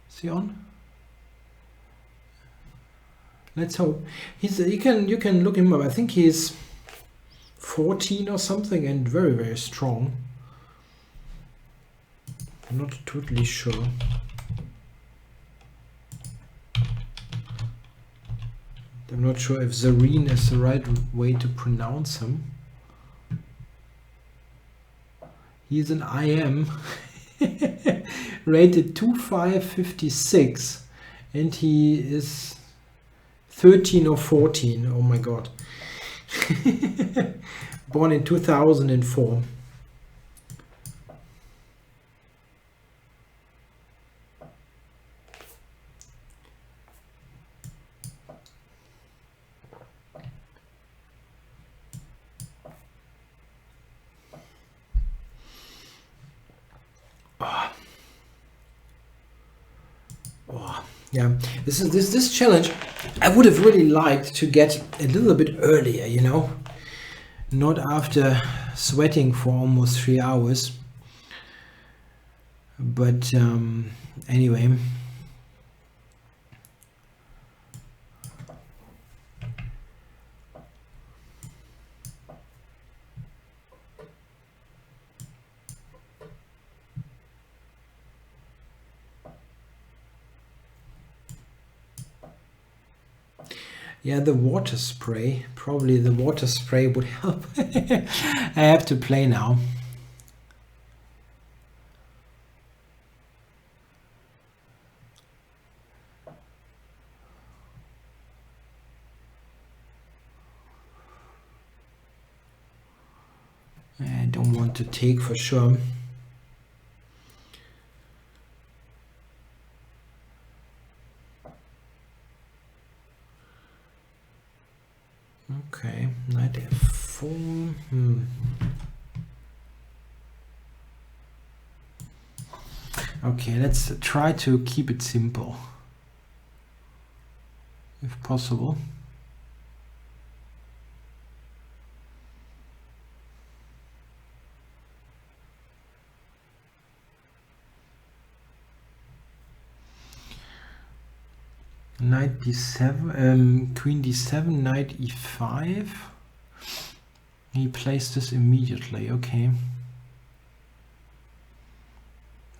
Is he on? Let's hope. You can look him up. I think he's 14 or something and very, very strong. I'm not totally sure. I'm not sure if Zareen is the right way to pronounce him. He's an IM rated 2556 and he is 13 or 14. Oh my god. Born in 2004. Yeah, this challenge I would have really liked to get a little bit earlier, you know, not after sweating for almost 3 hours. But anyway. Yeah, the water spray. Probably the water spray would help. I have to play now. I don't want to take for sure. Okay, knight f4. Okay, let's try to keep it simple, if possible. Knight d7, queen d7, knight e5. He plays this immediately, okay.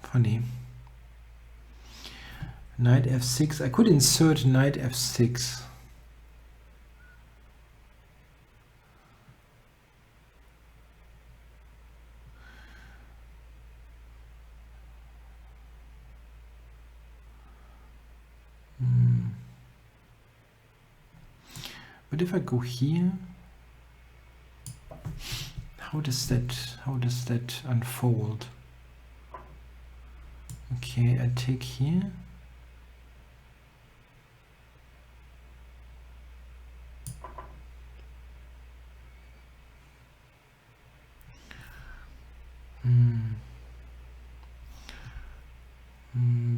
Funny. Knight f6, I could insert knight f6. But if I go here, how does that unfold? Okay, I take here.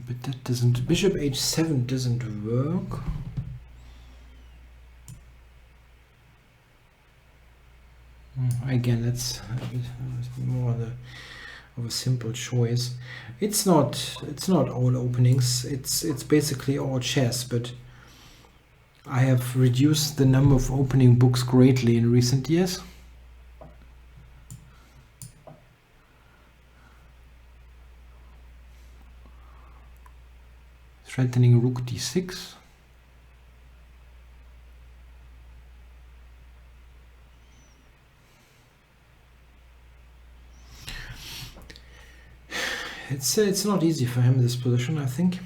But that doesn't, bishop h7 doesn't work. Again, that's more of a simple choice. It's not all openings. It's basically all chess, but I have reduced the number of opening books greatly in recent years. Threatening rook d6. It's not easy for him, this position, I think.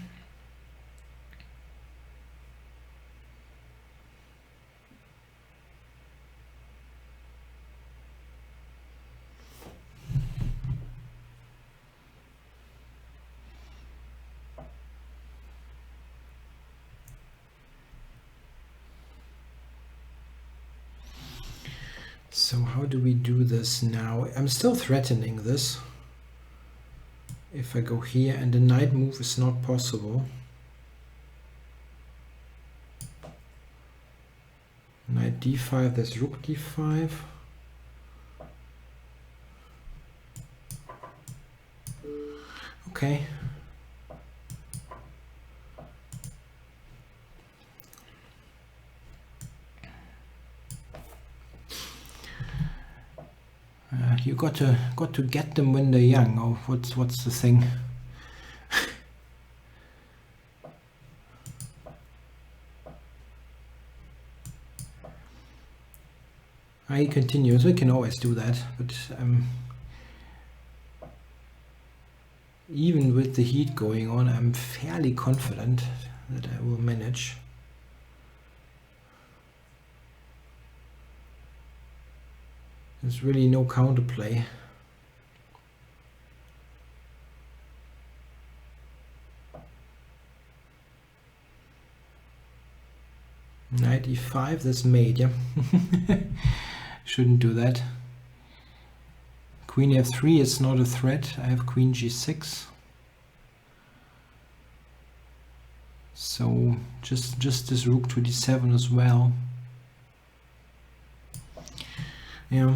So how do we do this now? I'm still threatening this. If I go here, and the knight move is not possible. Knight d5, there's rook d5. Okay. You got to get them when they're young, or what's the thing? I continue, so I can always do that, but even with the heat going on, I'm fairly confident that I will manage. There's really no counterplay. Knight e5, that's mate, yeah. Shouldn't do that. Queen f3 is not a threat. I have queen g6. So just this rook to d7 as well. Yeah.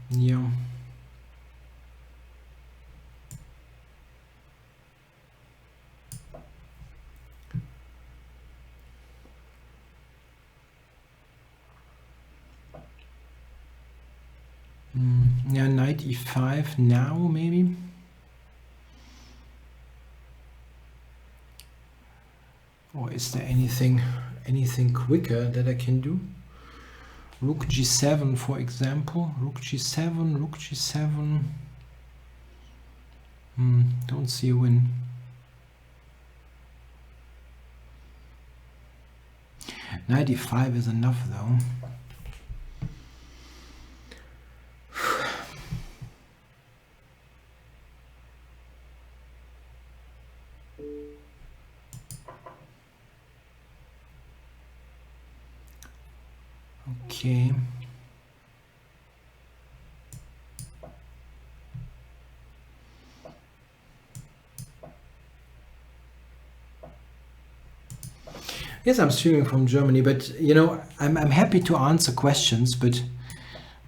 Yeah. Yeah, knight e5 now, maybe. Or is there anything anything quicker that I can do? Rook g7, for example. Rook g7, rook g7. Don't see a win. Knight e5 is enough though. Okay. Yes, I'm streaming from Germany, but you know, I'm happy to answer questions, but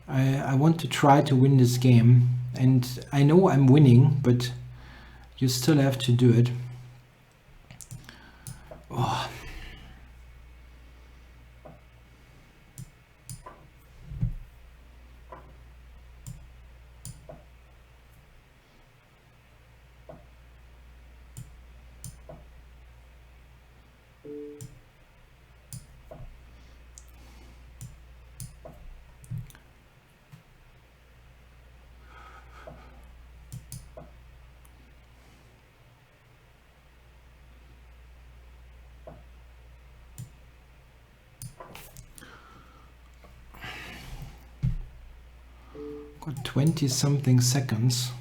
I want to try to win this game, and I know I'm winning, but you still have to do it. Oh. Got 20 something seconds.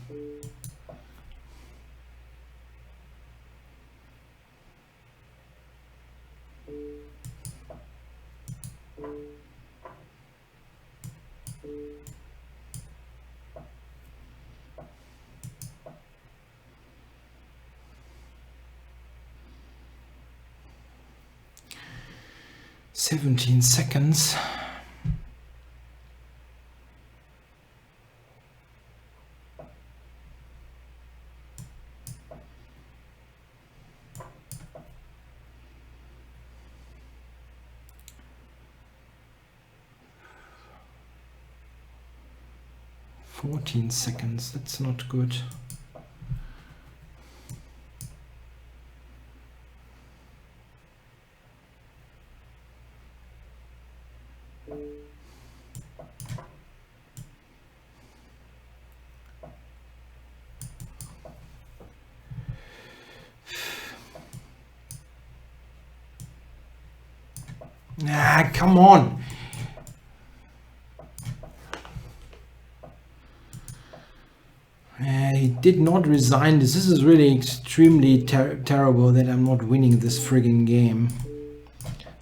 Seventeen seconds. Seconds, that's not good. Ah, come on. He did not resign this. This is really extremely terrible that I'm not winning this friggin' game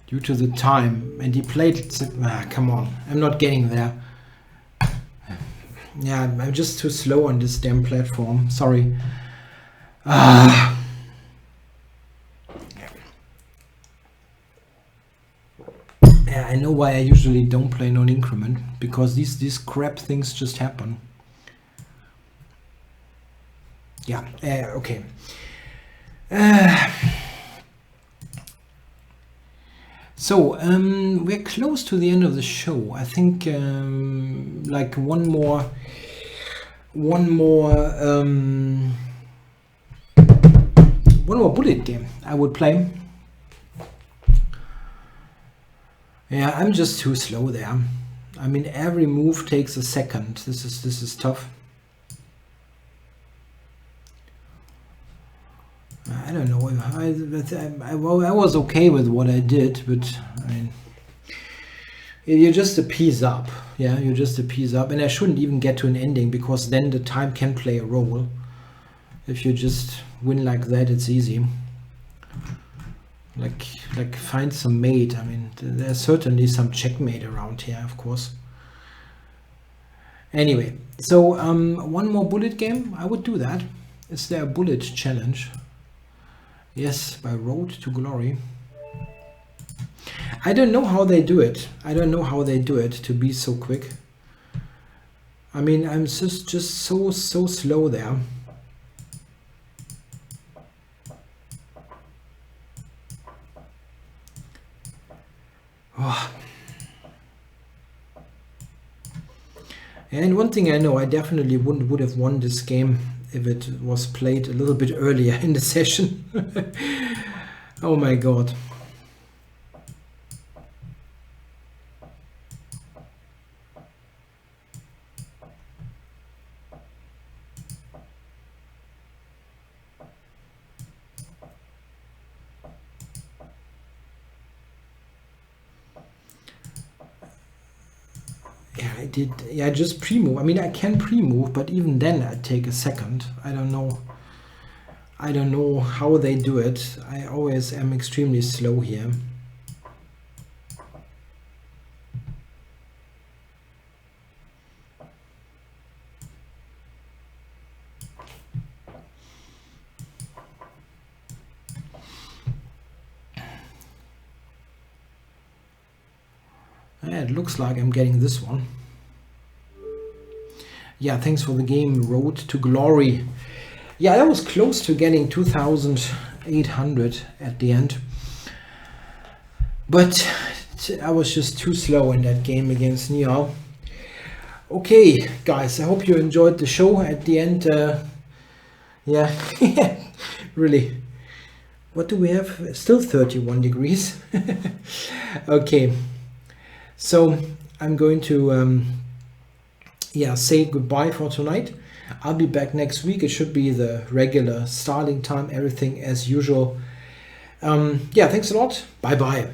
due to the time. And he played... come on, I'm not getting there. Yeah, I'm just too slow on this damn platform. Sorry. Yeah, I know why I usually don't play non-increment, because these crap things just happen. Yeah, okay. So we're close to the end of the show. I think like one more bullet game I would play. Yeah, I'm just too slow there. I mean, every move takes a second. This is tough. I don't know. I was okay with what I did, but I mean, you're just a piece up. Yeah, you're just a piece up, and I shouldn't even get to an ending, because then the time can play a role. If you just win like that, it's easy. Like find some mate. I mean, there's certainly some checkmate around here, of course. Anyway, so one more bullet game. I would do that. Is there a bullet challenge? Yes, by Road to Glory. I don't know how they do it. I don't know how they do it to be so quick. I mean, I'm just so slow there. Oh. And one thing I know, I definitely would have won this game if it was played a little bit earlier in the session. Oh my god. I did, yeah, just pre-move. I mean, I can pre-move, but even then I'd take a second. I don't know. I don't know how they do it. I always am extremely slow here. Yeah, it looks like I'm getting this one. Yeah, thanks for the game, Road to Glory. Yeah, I was close to getting 2,800 at the end. But I was just too slow in that game against Niall. Okay, guys, I hope you enjoyed the show at the end. Yeah, really. What do we have? Still 31 degrees. Okay, so I'm going to say goodbye for tonight. I'll be back next week. It should be the regular starting time, everything as usual. Yeah, thanks a lot. Bye bye.